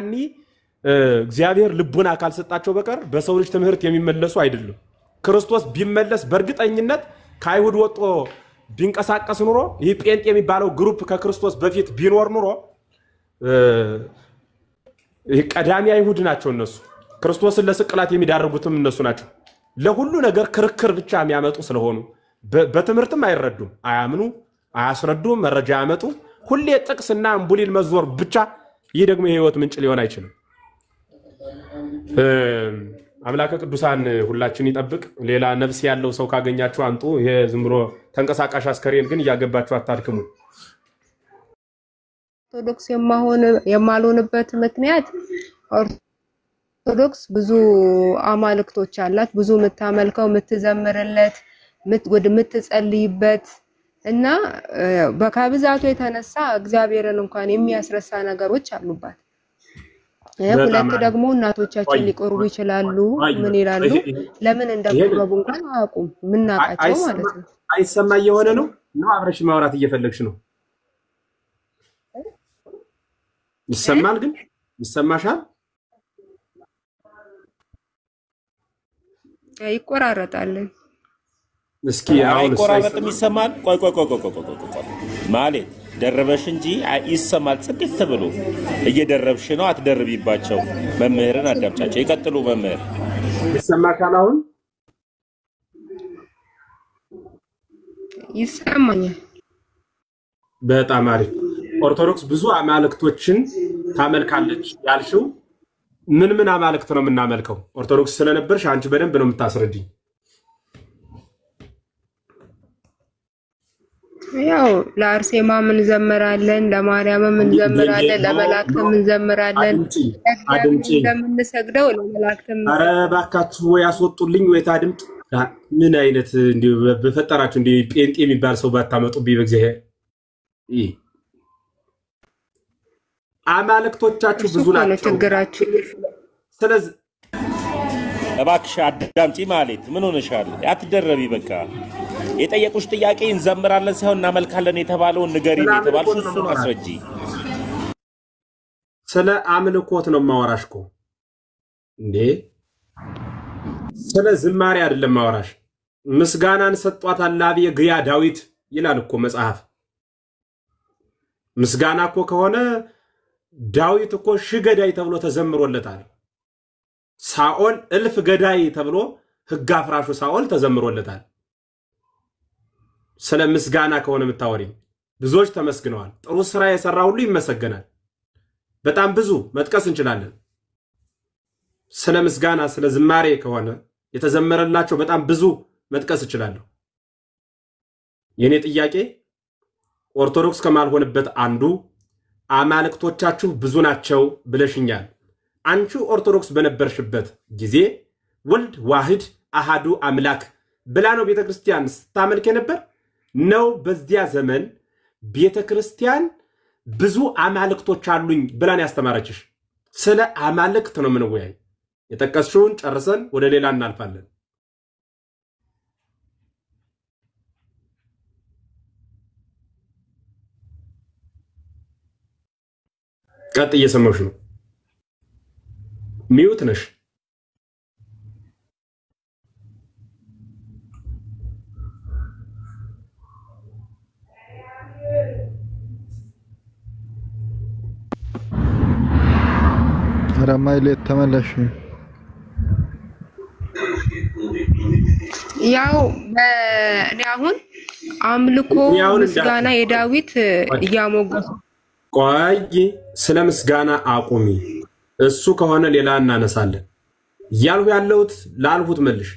[SPEAKER 1] እግዚአብሔር ልቡና ካልሰጣቸው በቀር በሰው ልጅ ትምህርት የሚመለሱ አይደሉም። ክርስቶስ ቢመለስ በእርግጠኝነት ከአይሁድ ወጦ ቢንቀሳቀስ ኑሮ ይህ ጴንጤ የሚባለው ግሩፕ ከክርስቶስ በፊት ቢኖር ኑሮ ቀዳሚ አይሁድ ናቸው እነሱ። ክርስቶስን ለስቅላት የሚዳርጉትም እነሱ ናቸው። ለሁሉ ነገር ክርክር ብቻ የሚያመጡ ስለሆኑ በትምህርትም አይረዱም፣ አያምኑ፣ አያስረዱም፣ መረጃ ያመጡ ሁሌ ጥቅስና እምቡሊል መዞር ብቻ። ይህ ደግሞ የህይወት ምንጭ ሊሆን አይችልም። አምላከ ቅዱሳን ሁላችን ይጠብቅ። ሌላ ነፍስ ያለው ሰው ካገኛችሁ አንጡ። ይሄ ዝም ብሎ ተንቀሳቃሽ አስከሬን ግን እያገባችሁ አታድክሙ።
[SPEAKER 6] ኦርቶዶክስ የማልሆንበት ምክንያት ኦርቶዶክስ ብዙ አማልክቶች አላት፣ ብዙ የምታመልከው የምትዘምርለት የምትጸልይበት እና በከብዛቱ የተነሳ እግዚአብሔርን እንኳን የሚያስረሳ ነገሮች አሉባት። ሁለት ደግሞ እናቶቻችን ሊቆርቡ ይችላሉ። ምን ይላሉ? ለምን እንደቆረቡ እንኳን አያውቁም። ምናቃቸው ማለት ነው።
[SPEAKER 1] አይሰማ እየሆነ ነው አብረሽ ማውራት እየፈለግሽ ነው። ይሰማል ግን ይሰማሻል?
[SPEAKER 6] ይቆራረጣል።
[SPEAKER 1] እስኪ አሁን
[SPEAKER 2] አይቆራረጥም ይሰማል። ቆይ ማለት ደረበሽ እንጂ ይሰማል። ጽድት ብሎ እየደረብሽ ነው። አትደርቢባቸው። መምህርን አዳምጫቸው። ይቀጥሉ መምህር።
[SPEAKER 1] ይሰማካል? አሁን
[SPEAKER 6] ይሰማኛል።
[SPEAKER 1] በጣም አሪፍ። ኦርቶዶክስ ብዙ አማልክቶችን ታመልካለች ያልሽው ምን አማልክት ነው የምናመልከው? ኦርቶዶክስ ስለነበርሽ አንቺ በደንብ ነው የምታስረዲኝ።
[SPEAKER 6] ያው ለአርሴማ ምን ዘመራለን ለማርያም ምን ዘመራለን ለመላእክት ምን ዘመራለን
[SPEAKER 1] አድምጪ
[SPEAKER 6] ለምንሰግደው ለመላእክት
[SPEAKER 1] ኧረ እባካችሁ ወይ አስወጡልኝ ወይ ታድምጥ ምን አይነት እንዴ በፈጠራችሁ እንዴ ጴንጤ የሚባል ሰው ባታመጡብኝ በእግዚአብሔር አማልክቶቻችሁ ብዙ ናቸው
[SPEAKER 6] ችግራችሁ
[SPEAKER 1] ስለዚህ
[SPEAKER 2] እባክሽ አዳምጪ ማለት ምን ሆነሻል አትደረቢ በቃ የጠየቁሽ ጥያቄ እንዘምራለን ሳይሆን እናመልካለን የተባለው ንገሪኝ የተባልሽ እሱን አስረጂ
[SPEAKER 1] ስለ አምልኮት ነው ማወራሽኮ እንዴ ስለ ዝማሬ አይደለም ማወራሽ ምስጋናን ሰጧት አላቢየ ግያ ዳዊት ይላል እኮ መጽሐፍ ምስጋና እኮ ከሆነ ዳዊት እኮ ሽገዳይ ተብሎ ተዘምሮለታል ሳኦል እልፍ ገዳይ ተብሎ ህግ አፍራሹ ሳኦል ተዘምሮለታል ስለ ምስጋና ከሆነ መታወሪ ብዙዎች ተመስግነዋል ጥሩ ስራ የሰራ ሁሉ ይመሰገናል በጣም ብዙ መጥቀስ እንችላለን ስለ ምስጋና ስለ ዝማሬ ከሆነ የተዘመረላቸው በጣም ብዙ መጥቀስ እችላለሁ የኔ ጥያቄ ኦርቶዶክስ ከማልሆንበት አንዱ አማልክቶቻችሁ ብዙ ናቸው ብለሽኛል አንቺ ኦርቶዶክስ በነበርሽበት ጊዜ ወልድ ዋህድ አሃዱ አምላክ ብላ ነው ቤተክርስቲያን ስታመልክ ነበር ነው በዚያ ዘመን ቤተክርስቲያን ብዙ አማልክቶች አሉኝ ብላን ያስተማረችሽ ስለ አማልክት ነው ምን ወያይ የተቀስሹን ጨርሰን ወደ ሌላ እናልፋለን ቀጥ እየሰማሽ ነው ሚውት ነሽ
[SPEAKER 7] ረማይሌ ተመለሽ
[SPEAKER 6] ያው እኔ አሁን አምልኮ ምስጋና የዳዊት ያሞገሱ
[SPEAKER 1] ቆይ ስለ ምስጋና አቁሚ እሱ ከሆነ ሌላ እናነሳለን ያልሁ ያለውት ላልሁት መልሽ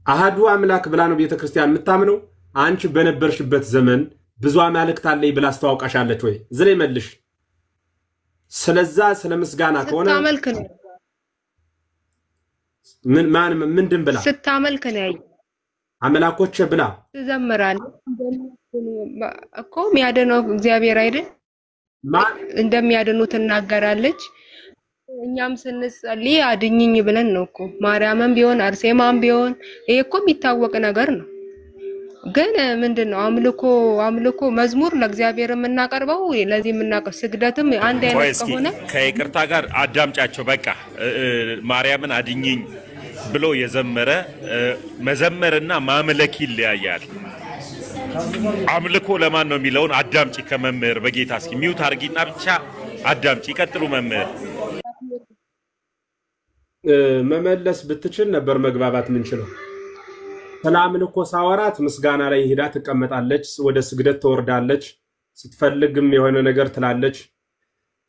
[SPEAKER 1] አሃዱ አምላክ ብላ ነው ቤተክርስቲያን የምታምነው አንቺ በነበርሽበት ዘመን ብዙ አማልክት አለኝ ብላ አስተዋውቃሻለች ወይ ዝሬ መልሽ ስለዛ ስለ ምስጋና ከሆነ
[SPEAKER 6] ስታመልክ ነው
[SPEAKER 1] ምንድን ብላ
[SPEAKER 6] ስታመልክ ነው ያይ
[SPEAKER 1] አምላኮች ብላ
[SPEAKER 6] ትዘምራለች እኮ የሚያድነው እግዚአብሔር አይደል እንደሚያድኑ ትናገራለች እኛም ስንጸልይ አድኝኝ ብለን ነው እኮ ማርያምም ቢሆን አርሴማም ቢሆን ይሄ እኮ የሚታወቅ ነገር ነው ግን ምንድነው አምልኮ መዝሙር ለእግዚአብሔር የምናቀርበው ለዚህ የምናቀርበው ስግደትም አንድ አይነት ከሆነ
[SPEAKER 2] ከይቅርታ ጋር አዳምጫቸው በቃ ማርያምን አድኝኝ ብሎ የዘመረ መዘመርና ማምለክ ይለያያል አምልኮ ለማን ነው የሚለውን አዳምጪ ከመምህር በጌታ እስኪ ሚውት አርጊና ብቻ አዳምጪ ይቀጥሉ መምህር
[SPEAKER 1] መመለስ ብትችል ነበር መግባባት ምንችለው ሰላምልኮ ሳወራት ምስጋና ላይ ሄዳ ተቀመጣለች ወደ ስግደት ተወርዳለች ስትፈልግም የሆነ ነገር ትላለች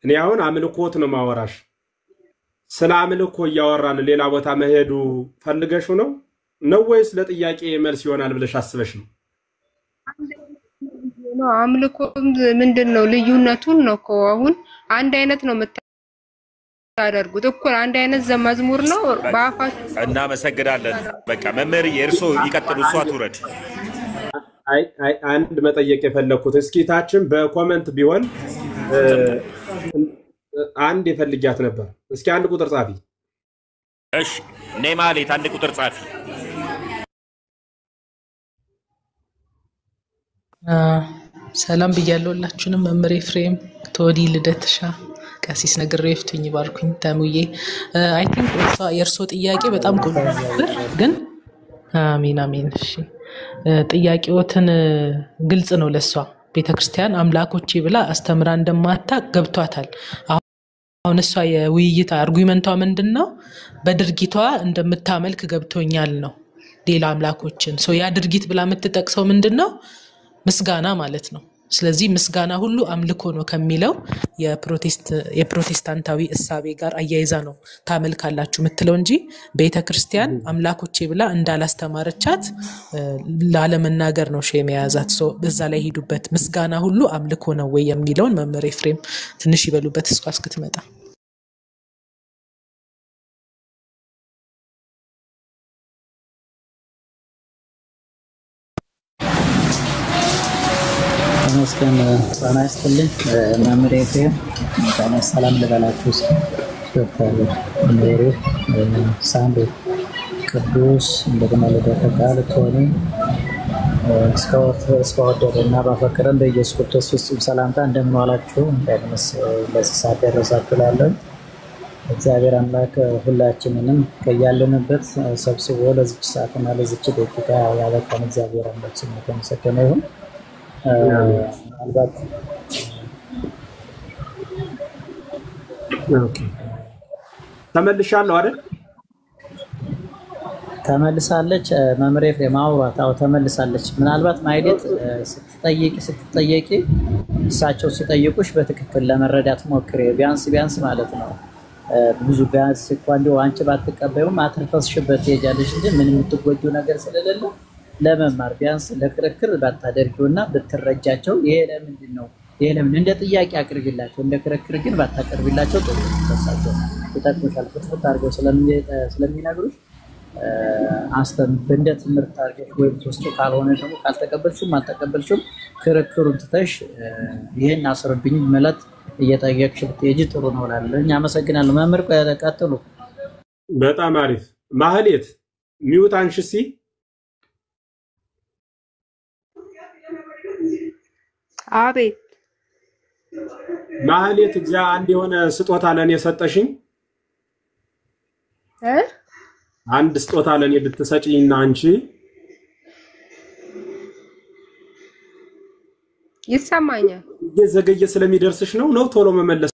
[SPEAKER 1] እኔ አሁን አምልኮት ነው ማወራሽ ሰላምልኮ ያወራን ሌላ ቦታ መሄዱ ፈልገሽ ነው ወይስ ለጥያቄ መልስ ይሆናል ብለሽ አስበሽ ነው
[SPEAKER 6] አምልኮ ምንድነው ልዩነቱን ነው እኮ አሁን አንድ አይነት ነው ታደርጉት እኮ አንድ አይነት ዘመዝሙር ነው ባፋችሁ
[SPEAKER 2] እና መሰግዳለን በቃ መምህር የርሶ ይቀጥሉ ሷት ውረድ
[SPEAKER 1] አንድ መጠየቅ የፈለኩት እስኪ ታችን በኮሜንት ቢሆን አንድ የፈልጊያት ነበር እስኪ አንድ ቁጥር ጻፊ
[SPEAKER 2] እሺ ኔማሌት አንድ ቁጥር ጻፊ
[SPEAKER 8] ሰላም ብያለሁላችሁንም መምህር ኤፍሬም ተወዲ ልደትሻ ቀሲስ ነግሬ ይፍቱኝ ባርኩኝ ተሙዬ አይ ቲንክ የርሶ ጥያቄ በጣም ቆንጆ ነበር ግን አሜን እሺ ጥያቄዎትን ግልጽ ነው ለሷ ቤተክርስቲያን አምላኮቼ ብላ አስተምራ እንደማታ ገብቷታል አሁን እሷ የውይይት አርጉመንቷ ምንድነው በድርጊቷ እንደምታመልክ ገብቶኛል ነው ሌላ አምላኮችን ያ ድርጊት ብላ የምትጠቅሰው ምንድነው ምስጋና ማለት ነው ስለዚህ ምስጋና ሁሉ አምልኮ ነው ከሚለው የፕሮቴስታንታዊ እሳቤ ጋር አያይዛ ነው ታመልካላችሁ ምትለው እንጂ ቤተክርስቲያን አምላኮቼ ብላ እንዳላስተማረቻት ላለመናገር ነው ሼም የያዛት። በዛ ላይ ሄዱበት ምስጋና ሁሉ አምልኮ ነው ወይ የሚለውን መምህር ኤፍሬም ትንሽ ይበሉበት እስኳ እስክትመጣ።
[SPEAKER 7] ተመስገን ጤና ይስጥልኝ መምህር ኤፍሬም ጤና ሰላም ልበላችሁ። ዶክተር ሜሪ ሳንዶ ቅዱስ እንደገና ልደተ ቃል ቶኒ እስከወደደና ባፈቀረን በኢየሱስ ክርስቶስ ፍጹም ሰላምታ እንደምን ዋላችሁ እንደምስ ለዚህ ሰዓት ደረሳችሁ ላለው እግዚአብሔር አምላክ ሁላችንንም ከያለንበት ሰብስቦ ለዚች ሰዓትና ለዚች ደቂቃ ያበቃን እግዚአብሔር አምላክ ስሙ የተመሰገነ ይሁን። ምናልባት
[SPEAKER 4] ኦኬ ተመልሻለሁ አይደል?
[SPEAKER 7] ተመልሳለች መምህር ኤፍሬም አውራት ተመልሳለች። ምናልባት ማይሌት ስትጠየቂ እሳቸው ሲጠይቁሽ በትክክል ለመረዳት ሞክሪ ቢያንስ ማለት ነው። ብዙ ቢያንስ እንኳን አንቺ ባትቀበዩም አትርፈስሽበት ትሄጃለሽ እንጂ ምንም የምትጎጂው ነገር ስለሌለ ለመማር ቢያንስ ለክርክር ባታደርጊውና ብትረጃቸው ይሄ ለምንድን ነው ይሄ ለምን እንደ ጥያቄ አቅርቢላቸው እንደ ክርክር ግን ባታቀርቢላቸው ጥሩ ተሳቸው ተጠቅመሻል ፍትፍት አድርገው ስለሚነግሩሽ እንደ ትምህርት አድርገሽ ወይ ተወስቶ ካልሆነ ደግሞ ካልተቀበልሽም አልተቀበልሽም ክርክሩን ትተሽ ይሄን አስረብኝ ማለት እየጠየቅሽ ብትሄጂ ጥሩ ነው እላለሁ። አመሰግናለሁ መምህር ቀጥሉ።
[SPEAKER 4] በጣም አሪፍ ማህሌት ሚውት አንሽሲ
[SPEAKER 6] አቤት
[SPEAKER 4] ማህሌት እግዚአ አንድ የሆነ ስጦታ ለኔ ሰጠሽኝ አንድ ስጦታ ለኔ ብትሰጪኝና አንቺ
[SPEAKER 6] ይሰማኛል
[SPEAKER 4] የዘገየ ስለሚደርስሽ ነው ቶሎ መመለስ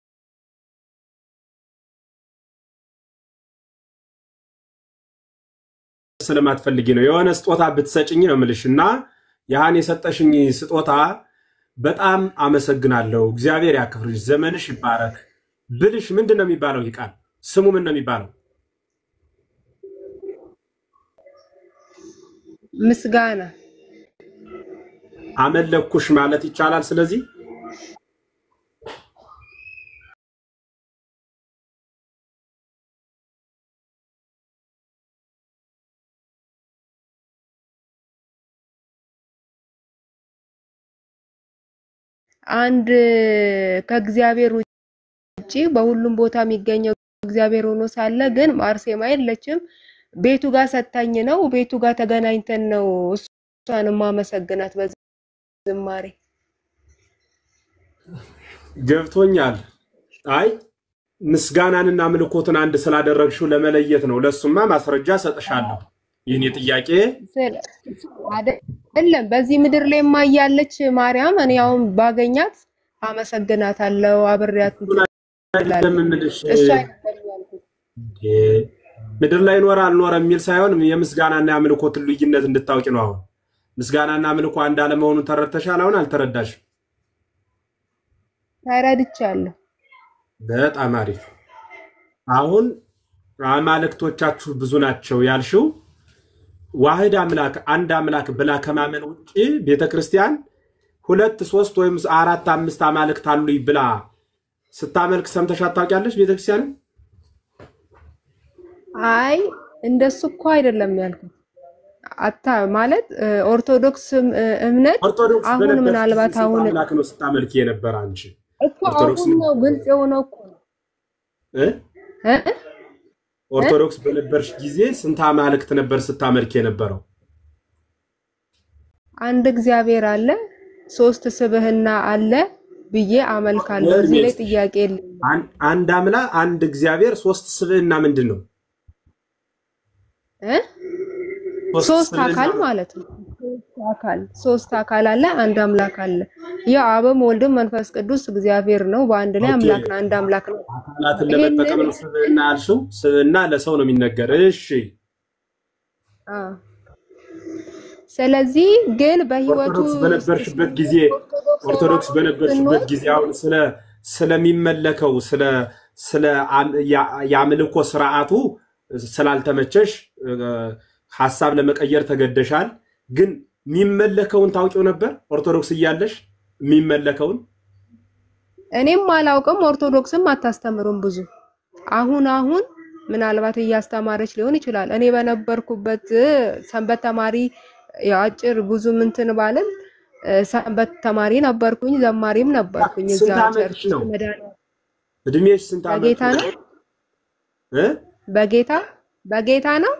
[SPEAKER 4] ስለማትፈልጊ ነው የሆነ ስጦታ ብትሰጪኝ ነው የምልሽና ያህን የሰጠሽኝ ስጦታ በጣም አመሰግናለሁ እግዚአብሔር ያክብርሽ ዘመንሽ ይባረክ ብልሽ ምንድነው የሚባለው ይቃል ስሙ ምን ነው የሚባለው
[SPEAKER 6] ምስጋና
[SPEAKER 4] አመለኩሽ ማለት ይቻላል ስለዚህ
[SPEAKER 6] አንድ ከእግዚአብሔር ውጪ በሁሉም ቦታ የሚገኘው እግዚአብሔር ሆኖ ሳለ ግን አርሴማ የለችም ቤቱ ጋር ሰጣኝ ነው ቤቱ ጋር ተገናኝተን ነው እሷን ማመሰግናት በዝማሬ
[SPEAKER 4] ገብቶኛል አይ ምስጋናንና ምልኮትን አንድ ስላደረግሽው ለመለየት ነው ለሱማ ማስረጃ ሰጥሻለሁ ይሄን ጥያቄ አይደለም በዚህ ምድር ላይ ማያለች ማርያም እኔ አሁን ባገኛት አመሰግናታለሁ አብሬያት እሷ ምድር ላይ ኖር አልኖር የሚል ሳይሆን የምስጋናና የምልኮት ልዩነት እንድታውቂ ነው አሁን ምስጋናና ምልኮ አንድ አለ መሆኑን ተረድተሻል አሁን አልተረዳሽ
[SPEAKER 6] ተረድቻለሁ
[SPEAKER 4] በጣም አሪፍ አሁን አማልክቶቻችሁ ብዙ ናቸው ያልሽው ዋህድ አምላክ አንድ አምላክ ብላ ከማመን ውጪ ቤተክርስቲያን 2 3 ወይም 4 5 አማልክት አሉኝ ብላ ስታመልክ ሰምተሽ አታውቂያለሽ ቤተክርስቲያን
[SPEAKER 6] አይ እንደሱ እኮ አይደለም ያልኩት አታ ማለት ኦርቶዶክስ እምነት አሁን ምናልባት አሁን
[SPEAKER 4] አምላክ ነው ስታመልክ የነበረ አንቺ
[SPEAKER 6] ኦርቶዶክስ ነው ግልጽ የሆነው እኮ
[SPEAKER 4] ኦርቶዶክስ በነበርሽ ጊዜ ስንት አማልክት ነበር ስታመልክ የነበረው
[SPEAKER 6] አንድ እግዚአብሔር አለ ሶስት ስብህና አለ ብዬ አመልካለሁ እዚህ ላይ ጥያቄ የለም
[SPEAKER 4] አንድ አምላክ አንድ እግዚአብሔር ሶስት ስብህና ምንድነው
[SPEAKER 6] ሶስት አካል ማለት ነው ሶስት አካል አለ አንድ አምላክ አለ ያ አብም ወልድም መንፈስ ቅዱስ እግዚአብሔር ነው በአንድ ላይ አምላክ ነው አንድ አምላክ ነው
[SPEAKER 4] አካላትን ለመጠቀም ነው ስብህና አልሽው ስብህና ለሰው ነው የሚነገር እሺ
[SPEAKER 6] ስለዚህ ግን በህይወቱ
[SPEAKER 1] ኦርቶዶክስ በነበርሽበት ጊዜ አሁን ስለሚመለከው ስለ ያምልኮ ስርዓቱ ስላልተመቸሽ ሐሳብ ለመቀየር ተገደሻል ግን የሚመለከውን ታውቂው ነበር ኦርቶዶክስ እያለሽ የሚመለከውን
[SPEAKER 6] እኔም አላውቅም ኦርቶዶክስም አታስተምሩም ብዙ አሁን ምናልባት እያስተማረች ሊሆን ይችላል እኔ በነበርኩበት ሰንበት ተማሪ ያጭር ብዙ ምንትን ባለን ሰንበት ተማሪ ነበርኩኝ ዘማሪም ነበርኩኝ እዛ ቸርች መዳን
[SPEAKER 1] እድሜሽ ስንት ዓመት
[SPEAKER 6] በጌታ ነው በጌታ ነው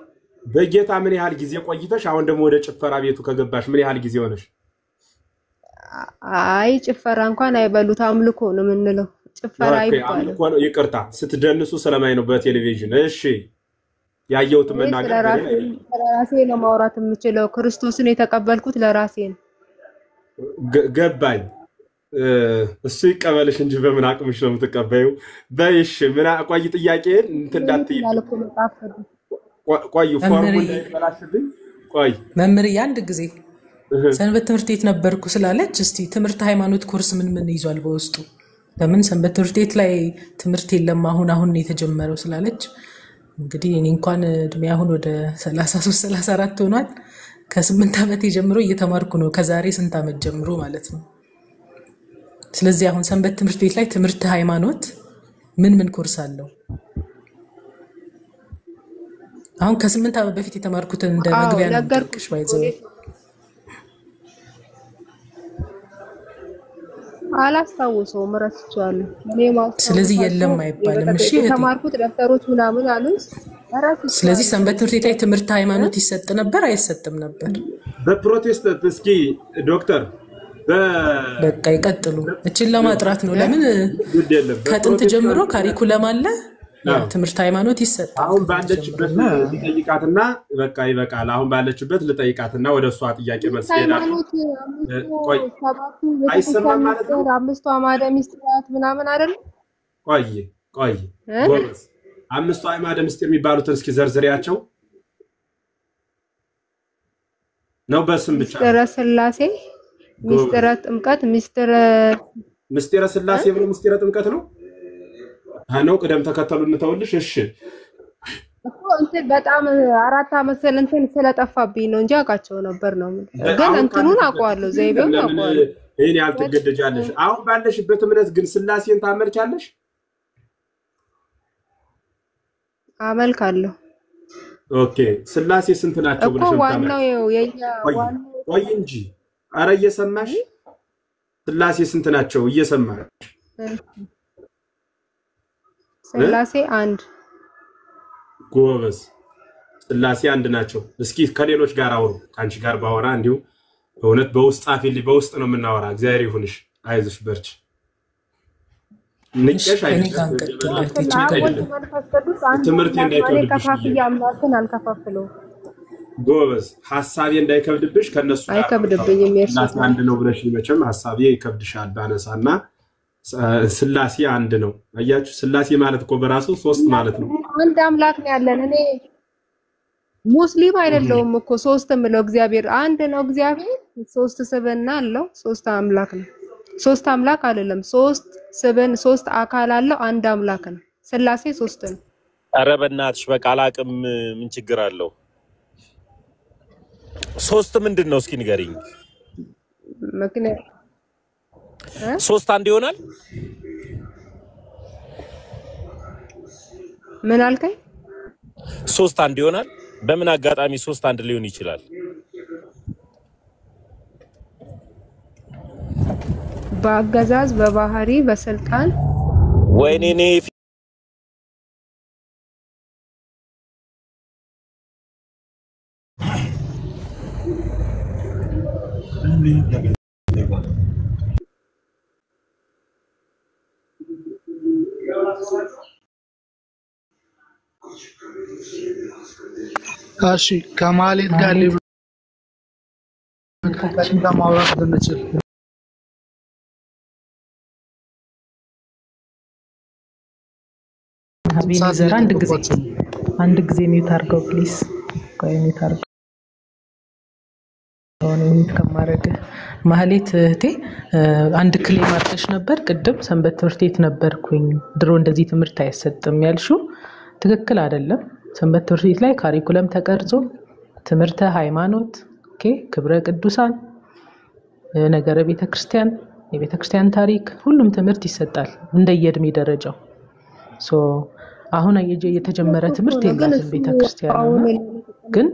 [SPEAKER 1] በጌታ ምን ያህል ጊዜ ቆይተሽ አሁን ደግሞ ወደ ጭፈራ ቤቱ ከገባሽ ምን ያህል ጊዜ ሆነሽ
[SPEAKER 6] አይ ጭፈራ እንኳን አይበሉት አምልኮ ነው ምንለው ጭፈራ አይባልም
[SPEAKER 1] አምልኮ ነው ይቅርታ ስትደንሱ ስለማይ ነው በቴሌቪዥን እሺ ያየሁት መናገር
[SPEAKER 6] ለራሴ ነው ማውራት የምችለው ክርስቶስን የተቀበልኩት ለራሴ ነው
[SPEAKER 1] ገባኝ እሱ ይቀበልሽ እንጂ በምን አቅምሽ ነው የምትቀበዩ በይሽ ምን አቋይ ጥያቄን እንትንዳትይ ቆይ ፎርሙላ ይበላሽብኝ ቆይ
[SPEAKER 8] መምህር አንድ ጊዜ ሰንበት ትምህርት ቤት ነበርኩ ስላለች እስቲ ትምህርት ሃይማኖት ኮርስ ምን ይዟል በውስጡ ለምን ሰንበት ትምህርት ቤት ላይ ትምህርት የለም አሁን የተጀመረው ስላለች እንግዲህ እኔ እንኳን እድሜ አሁን ወደ 33 34 ሆኗል ከ8 ዓመት ጀምሮ እየተማርኩ ነው ከዛሬ ስንት ዓመት ጀምሮ ማለት ነው ስለዚህ አሁን ሰንበት ትምህርት ቤት ላይ ትምህርት ሃይማኖት ምን ኮርስ አለው አሁን ከ8 ዓመት በፊት የተማርኩትን እንደ መግቢያ ነገርኩሽ ባይዘው
[SPEAKER 6] አላስታውሰውም ረስቻለሁ ለማስ
[SPEAKER 8] ስለዚህ የለም አይባልም እሺ
[SPEAKER 6] የተማርኩት ደፍተሮች ምናምን አሉን
[SPEAKER 8] ስለዚህ ሰንበት ትምህርት ቤት ላይ ትምህርት ሃይማኖት ይሰጥ ነበር አይሰጥም ነበር
[SPEAKER 1] በፕሮቴስታንት እስኪ ዶክተር
[SPEAKER 8] በቃ ይቀጥሉ እቺን ለማጥራት ነው ለምን ከጥንት ጀምሮ ካሪኩለም አለ ትምህርት ሃይማኖት ይሰጥ
[SPEAKER 1] አሁን ባለችበት ልጠይቃትና በቃ ይበቃል አሁን ባለችበት ልጠይቃትና ወደሷ ጥያቄ መልስ ይላል ቆይ አይሰማም ማለት ነው
[SPEAKER 6] አምስቱ አማደ ምስጢራት ምናምን አይደል
[SPEAKER 1] ቆይ ጎበዝ አምስቱ አማደ ምስጢር የሚባሉትን እስኪ ዘርዝሪያቸው ነው በስም ብቻ
[SPEAKER 6] ምስጢረ ሥላሴ ምስጢረ ጥምቀት ምስጢረ
[SPEAKER 1] ሥላሴ ብሎ ምስጢረ ጥምቀት ነው አነው ቀደም ተከተሉ እንተውልሽ እሺ
[SPEAKER 6] እኮ እንትን በጣም 4 ዓመት ስለጠፋብኝ ነው እንጂ አቃቸው ነበር ነው ግን እንትኑን አቋዋለሁ ዘይቤው አቋዋለሁ
[SPEAKER 1] እኔ ያልተገደጃለሽ አሁን ባለሽበት እምነት ግን ሥላሴን ታመልካለሽ
[SPEAKER 6] አመልካለሁ
[SPEAKER 1] ኦኬ ሥላሴ ስንት ናቸው ብለሽ
[SPEAKER 6] ዋናው የኛ
[SPEAKER 1] ወይ እንጂ አረ እየሰማሽ ሥላሴ ስንት ናቸው እየሰማሽ
[SPEAKER 6] ሥላሴ አንድ
[SPEAKER 1] ጎበዝ ሥላሴ አንድ ናቸው እስኪ ከሌሎች ጋር አውሩ ካንቺ ጋር ባወራ እንዲሁ በእውነት በውስጥ አፊል በውስጥ ነው የምናወራ እግዚአብሔር ይሁንሽ አይዞሽ በርቺ ንቀሽ አይደለም ትምህርት ጎበዝ ሐሳቤ እንዳይከብድብሽ ከነሱ
[SPEAKER 6] አይከብድብኝም
[SPEAKER 1] አንድ ነው ብለሽ መቼም ሐሳቤ ይከብድሻል ባነሳና ሥላሴ አንድ ነው አያችሁ ሥላሴ ማለት እኮ በራሱ ሶስት ማለት ነው
[SPEAKER 6] አንድ አምላክ ነው ያለን እኔ ሙስሊም አይደለሁም እኮ ሶስት ምለው እግዚአብሔር አንድ ነው እግዚአብሔር ሶስት ስብዕና አለው ሶስት አምላክ ነው ሶስት አምላክ አይደለም ሶስት ስብዕና ሶስት አካል አለው አንድ አምላክ ነው ሥላሴ ሶስት ነው
[SPEAKER 2] ኧረ በእናትሽ በቃ አላቅም ምን ችግር አለው ሶስት ምንድነው እስኪ ንገሪኝ
[SPEAKER 6] ምክንያት
[SPEAKER 2] ሶስት አንድ ይሆናል
[SPEAKER 6] ምን አልከኝ
[SPEAKER 2] ሶስት አንድ ይሆናል በምን አጋጣሚ ሶስት አንድ ሊሆን ይችላል
[SPEAKER 6] በአገዛዝ በባህሪ በስልጣን
[SPEAKER 2] ወይኔ
[SPEAKER 9] እሺ ከማለት ጋር ለብቻችን ማውራት ብንችል
[SPEAKER 8] ሀቢብ አንድ ጊዜ ሚውት አድርገው ፕሊዝ ቆይ ሚውት አድርገው አሁን ሚት ከማረግ ማህሌት እህቴ አንድ ክሌም አድርገሽ ነበር ቅድም ሰንበት ትምህርት ቤት ነበርኩኝ ድሮ እንደዚህ ትምህርት አይሰጥም ያልሽው ትክክል አይደለም ሰንበት ትምህርት ቤት ላይ ካሪኩለም ተቀርጾ ትምህርተ ሃይማኖት ክብረ ቅዱሳን ነገረ ቤተክርስቲያን የቤተክርስቲያን ታሪክ ሁሉም ትምህርት ይሰጣል እንደየእድሜ ደረጃው ሶ አሁን የተጀመረ ትምህርት የላትም ቤተክርስቲያን ግን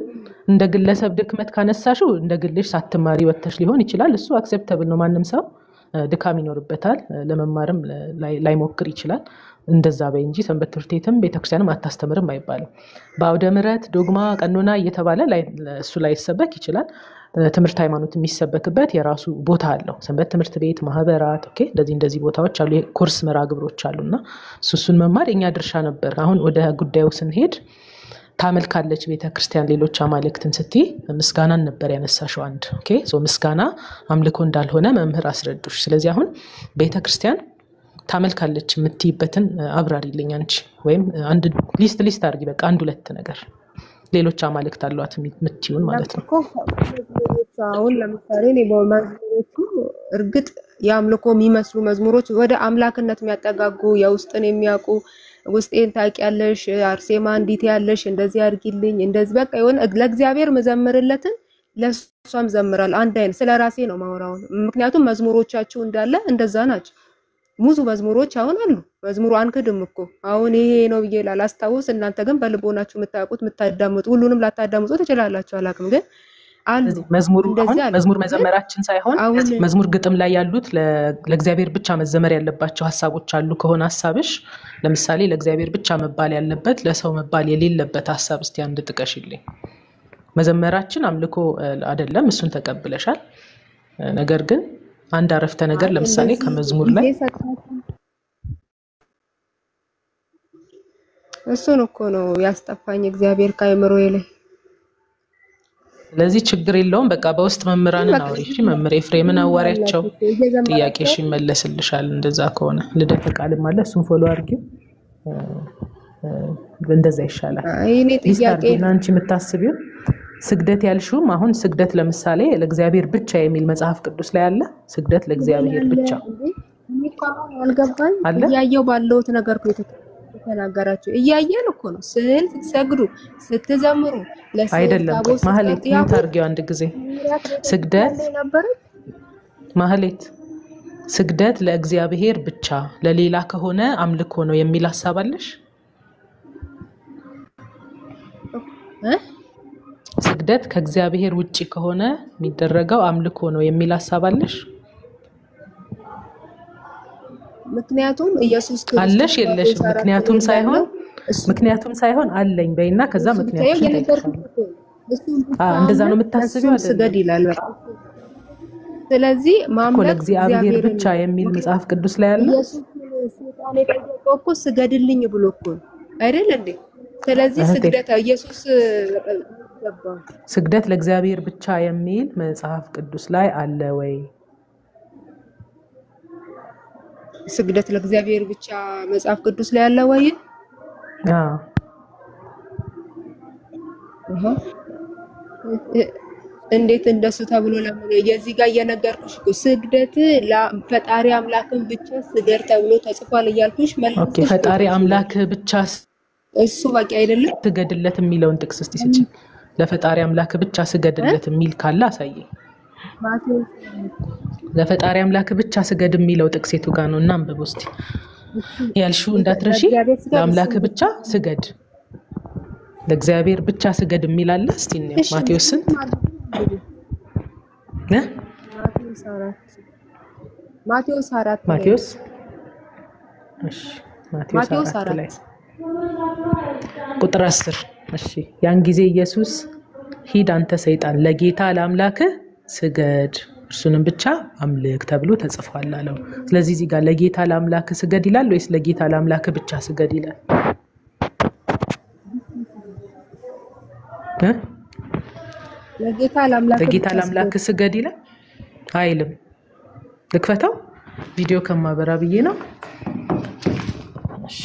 [SPEAKER 8] እንደ ግለሰብ ድክመት ካነሳሽው እንደ ግልሽ ሳትማሪ ወተሽ ሊሆን ይችላል እሱ አክሴፕተብል ነው ማንንም ሰው ድካም ይኖርበታል ለመማርም ላይሞክር ይችላል እንደዛ በይ እንጂ ሰንበት ትምህርት ቤትም ቤተክርስቲያንም አታስተምርም አይባልም በአውደ ምሕረት ዶግማ ቀኖና እየተባለ እሱ ላይ ይሰበክ ይችላል ትምህርት ሃይማኖት የሚሰበክበት የራሱ ቦታ አለው ሰንበት ትምህርት ቤት ማህበራት እንደዚህ ቦታዎች አሉ ኮርስ መራግብሮች አሉና እሱን መማር የኛ ድርሻ ነበር አሁን ወደ ጉዳዩ ስንሄድ ታመልካለች ቤተክርስቲያን ሌሎች አማልክትን ስትይ ምስጋናን ነበር ያነሳሽው አንድ ሶ ምስጋና አምልኮ እንዳልሆነ መምህር አስረዱሽ ስለዚህ አሁን ቤተክርስቲያን ታመልካለች የምትይበትን አብራሪልኝ አንቺ ወይም አንድ ሊስት አድርጊ በቃ አንድ ሁለት ነገር ሌሎች አማልክት አሏት የምትይውን ማለት ነው
[SPEAKER 6] አሁን ለምሳሌ ነው በመዝሙሮቹ እርግጥ ያምልኮ የሚመስሉ መዝሙሮች ወደ አምላክነት የሚያጠጋጉ የውስጥን የሚያውቁ ውስጤን ታውቂያለሽ አርሴማ እንዲት ያለሽ እንደዚህ አድርጊልኝ እንደዚህ በቃ የሆነ ለእግዚአብሔር መዘምርለትን ለሷም ዘምራል አንድ አይነት ስለራሴ ነው ማወራው ምክንያቱም መዝሙሮቻቸው እንዳለ እንደዛ ናቸው ሙዙ መዝሙሮች አሁን አሉ መዝሙሩ አንከድም እኮ አሁን ይሄ ነው ብዬ ላስታውስ እናንተ ግን በልቦናችሁ የምታውቁት የምታዳምጡ ሁሉንም ላታዳምጡ ትችላላችሁ አላቅም ግን
[SPEAKER 8] መዝሙር መዘመራችን ሳይሆን መዝሙር ግጥም ላይ ያሉት ለእግዚአብሔር ብቻ መዘመር ያለባቸው ሐሳቦች አሉ ከሆነ ሐሳብሽ ለምሳሌ ለእግዚአብሔር ብቻ መባል ያለበት ለሰው መባል የሌለበት ሐሳብ እስቲ አንድ ጥቀሽልኝ መዘመራችን አምልኮ አይደለም እሱን ተቀብለሻል ነገር ግን አንድ አረፍተ ነገር ለምሳሌ ከመዝሙር ላይ
[SPEAKER 6] እሱን እኮ ነው ያስጠፋኝ እግዚአብሔር ካይምሮዬ ላይ
[SPEAKER 8] ስለዚህ ችግር የለውም በቃ በውስጥ መምህራንን አውሪሽ መምህር ኤፍሬምን አዋሪያቸው ጥያቄሽ ይመለስልሻል እንደዛ ከሆነ ልደት ቃልም አለ እሱን ፎሎ አድርጊው እንደዛ ይሻላል
[SPEAKER 6] እኔ ጥያቄ
[SPEAKER 8] አንቺ የምታስቢው ስግደት ያልሽውም አሁን ስግደት ለምሳሌ ለእግዚአብሔር ብቻ የሚል መጽሐፍ ቅዱስ ላይ አለ ስግደት ለእግዚአብሔር ብቻ
[SPEAKER 6] አልገባኝ ያየው ባለውት ነገር ተናገራችሁ እያየን እኮ ነው ስትሰግዱ ስትዘምሩ
[SPEAKER 8] አይደለም ማህሌት ታርጊው አንድ ጊዜ ስግደት ማህሌት ስግደት ለእግዚአብሔር ብቻ ለሌላ ከሆነ አምልኮ ነው የሚል ሐሳብ አለሽ ስግደት ከእግዚአብሔር ውጪ ከሆነ የሚደረገው አምልኮ ነው የሚል ሐሳብ አለሽ ምክንያቱም ኢየሱስ ክርስቶስ አለሽ የለሽ ምክንያቱም ሳይሆን አለኝ በእና ከዛ ምክንያቱም እንደዛ ነው የምታስቢው
[SPEAKER 6] ስገድ ይላል ስለዚህ ማምለክ
[SPEAKER 8] ለእግዚአብሔር ብቻ የሚል መጽሐፍ ቅዱስ ላይ አለ
[SPEAKER 6] ኢየሱስ ሰይጣን የጠየቀው እኮ ስገድልኝ ብሎ እኮ አይደል እንዴ ስለዚህ ስግደት ኢየሱስ
[SPEAKER 8] ስግደት ለእግዚአብሔር ብቻ የሚል መጽሐፍ ቅዱስ ላይ አለ ወይ
[SPEAKER 6] ስግደት ለእግዚአብሔር ብቻ መጽሐፍ ቅዱስ ላይ አለ ወይ እንዴት እንደሱ ተብሎ ለምን የዚህ ጋር እየነገርኩሽ ስግደት ለፈጣሪ አምላክን ብቻ ስገድ ተብሎ ተጽፏል እያልኩሽ
[SPEAKER 8] ኦኬ ፈጣሪ አምላክ ብቻ
[SPEAKER 6] እሱ በቂ አይደለም
[SPEAKER 8] ስገድለት የሚለውን ጥቅስ እስቲ ስጪ ለፈጣሪ አምላክ ብቻ ስገድለት የሚል ካለ አሳየኝ ለፈጣሪ አምላክ ብቻ ስገድ የሚለው ጥቅስ የቱ ጋር ነው እና አንብብ እስቲ ያልሽው እንዳትረሺ ለአምላክ ብቻ ስገድ ለእግዚአብሔር ብቻ ስገድ የሚል አለ እስቲ ነው ማቴዎስ ስንት
[SPEAKER 6] ማቴዎስ 4
[SPEAKER 8] ማቴዎስ እሺ ማቴዎስ 4 ላይ ቁጥር 10 እሺ ያን ጊዜ ኢየሱስ ሂድ አንተ ሰይጣን ለጌታ ለአምላክ ስገድ እርሱንም ብቻ አምልክ ተብሎ ተጽፏል አለው ስለዚህ እዚህ ጋር ለጌታ ለአምላክ ስገድ ይላል ወይስ ለጌታ ለአምላክ ብቻ ስገድ ይላል
[SPEAKER 6] ለጌታ ለአምላክ
[SPEAKER 8] ስገድ ይላል አይልም ልክፈተው ቪዲዮ ከማበራ ብዬ ነው እሺ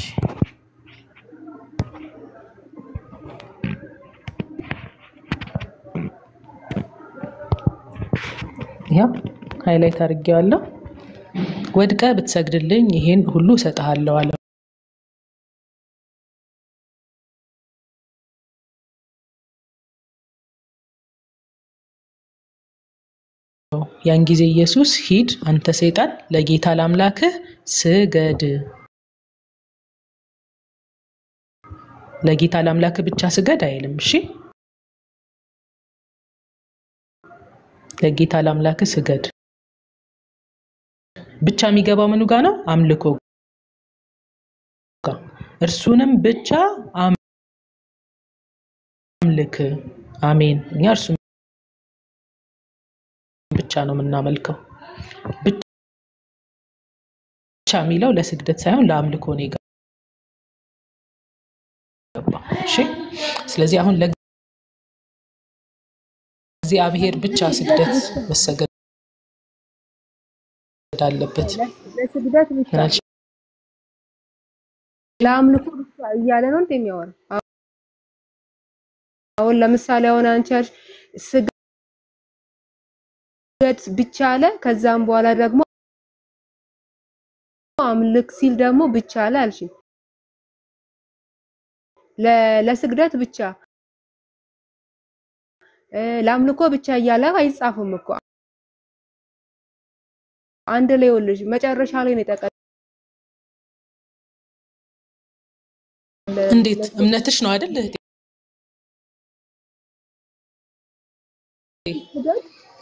[SPEAKER 8] ያው ሃይላይት አድርጌዋለሁ ወድቀ ብትሰግድልኝ ይሄን ሁሉ እሰጥሃለሁ አለ ያን ጊዜ ኢየሱስ ሂድ አንተ ሰይጣን ለጌታ ለአምላክህ ስገድ ለጌታ ለአምላክህ ብቻ ስገድ አይልም እሺ ለጌታ ለአምላክህ ስገድ ብቻ የሚገባው ምኑ ጋር ነው አምልኮ ጋር እርሱንም ብቻ አምልክ አሜን እኛ እርሱ ብቻ ነው የምናመልከው ብቻ የሚለው ለስግደት ሳይሆን ለአምልኮ ነው ይገባ እሺ ስለዚህ አሁን ለእግዚአብሔር ብቻ ስግደት መሰገድ አለበት
[SPEAKER 6] ለስግደት ብቻ ለአምልኮ ብቻ እያለ ነው እንደሚያወራ አሁን ለምሳሌ አሁን አንቺ ስግደት ብቻ አለ ከዛም በኋላ ደግሞ አምልክ ሲል ደግሞ ብቻ አለ አልሽ ለስግደት ብቻ ለአምልኮ ብቻ እያለ አይጻፍም እኮ አንድ ላይ ወልጅ መጨረሻ ላይ ነው ተቀ
[SPEAKER 8] እንዴት እምነትሽ ነው አይደል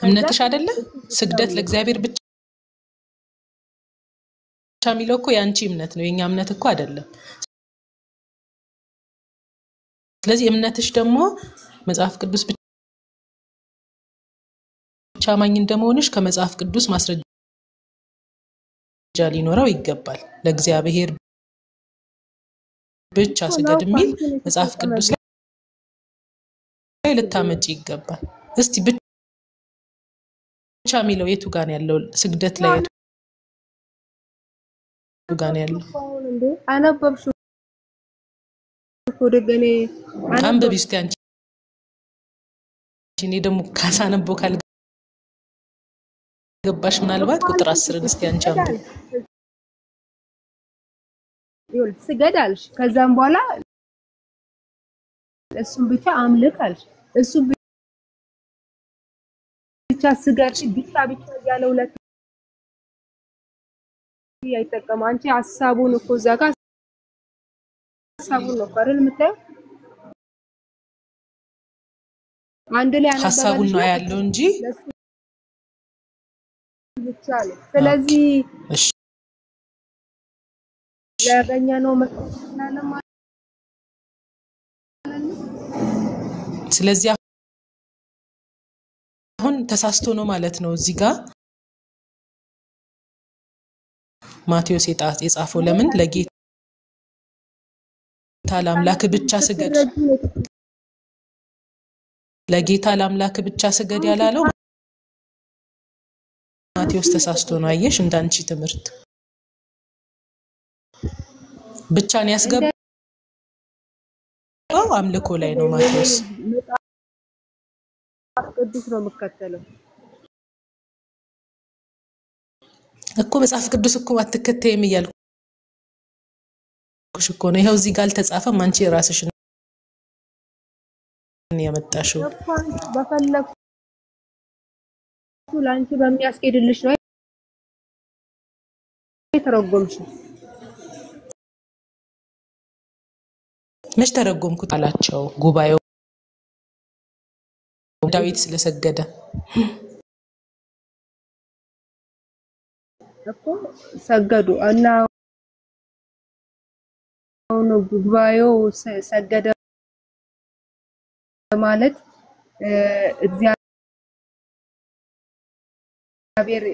[SPEAKER 8] እምነትሽ አይደለ ስግደት ለእግዚአብሔር ብቻ የሚለው እኮ ያንቺ እምነት ነው የኛ እምነት እኮ አይደለም ስለዚህ እምነትሽ ደግሞ መጽሐፍ ቅዱስ ብቻ ማኝ እንደሆነሽ ከመጽሐፍ ቅዱስ ማስረጃ ሊኖረው ይገባል ለእግዚአብሔር ብቻ ስገድ የሚል መጽሐፍ ቅዱስ ላይ ልታመጪ ይገባል እስቲ ብቻ የሚለው የቱ ጋር ያለው ስግደት ላይ የቱ ጋር ያለው
[SPEAKER 6] አነበብሽ ወደገኔ
[SPEAKER 8] አንበብ እስቲ አንቺ እኔ ደግሞ ካሳነቦ ካልገባሽ ምናልባት ቁጥር 10 እስቲ አንቺ አንበብ
[SPEAKER 6] ይሁን ስገዳልሽ ከዛም በኋላ እሱም ብቻ አምልክ አልሽ እሱም ብቻ ስገድሽ ብቻ ያለ ሁለት ያይተቀማ አንቺ ሐሳቡን እኮ ዘጋ ሐሳቡን ነው አይደል የምታየው አንድ ላይ አነበበ
[SPEAKER 8] ሐሳቡን ነው ያለው እንጂ
[SPEAKER 6] ብቻ ነው ስለዚህ እሺ ያገኛ ነው መስናለ ማለት
[SPEAKER 8] ስለዚህ አሁን ተሳስቶ ነው ማለት ነው እዚህ ጋር ማቴዎስ የጻፈው ለምን ለጌታ ለአምላክ ብቻ ስገድ ለጌታ ለአምላክ ብቻ ስገድ ያላለው ማቴዎስ ተሳስቶ ነው አየሽ እንዳንቺ ትምህርት ብቻን ያስገባው አምልኮ ላይ ነው ማቴዎስ
[SPEAKER 6] ቅዱስ ነው መከተለው
[SPEAKER 8] እኮ መጽሐፍ ቅዱስ እኮ አትከተይም እያልኩሽ እኮ ነው ይሄው እዚህ ጋር አልተጻፈም አንቺ ራስሽ ያመጣሽው
[SPEAKER 6] በፈለኩ ላንቺ በሚያስኬድልሽ ነው ተረጎምሽ
[SPEAKER 8] መች ተረጎምኩት አላቸው ጉባኤው ዳዊት ስለሰገደ
[SPEAKER 6] እኮ ሰገዱ እና አሁን ጉባኤው ሰገደ ማለት እግዚአብሔር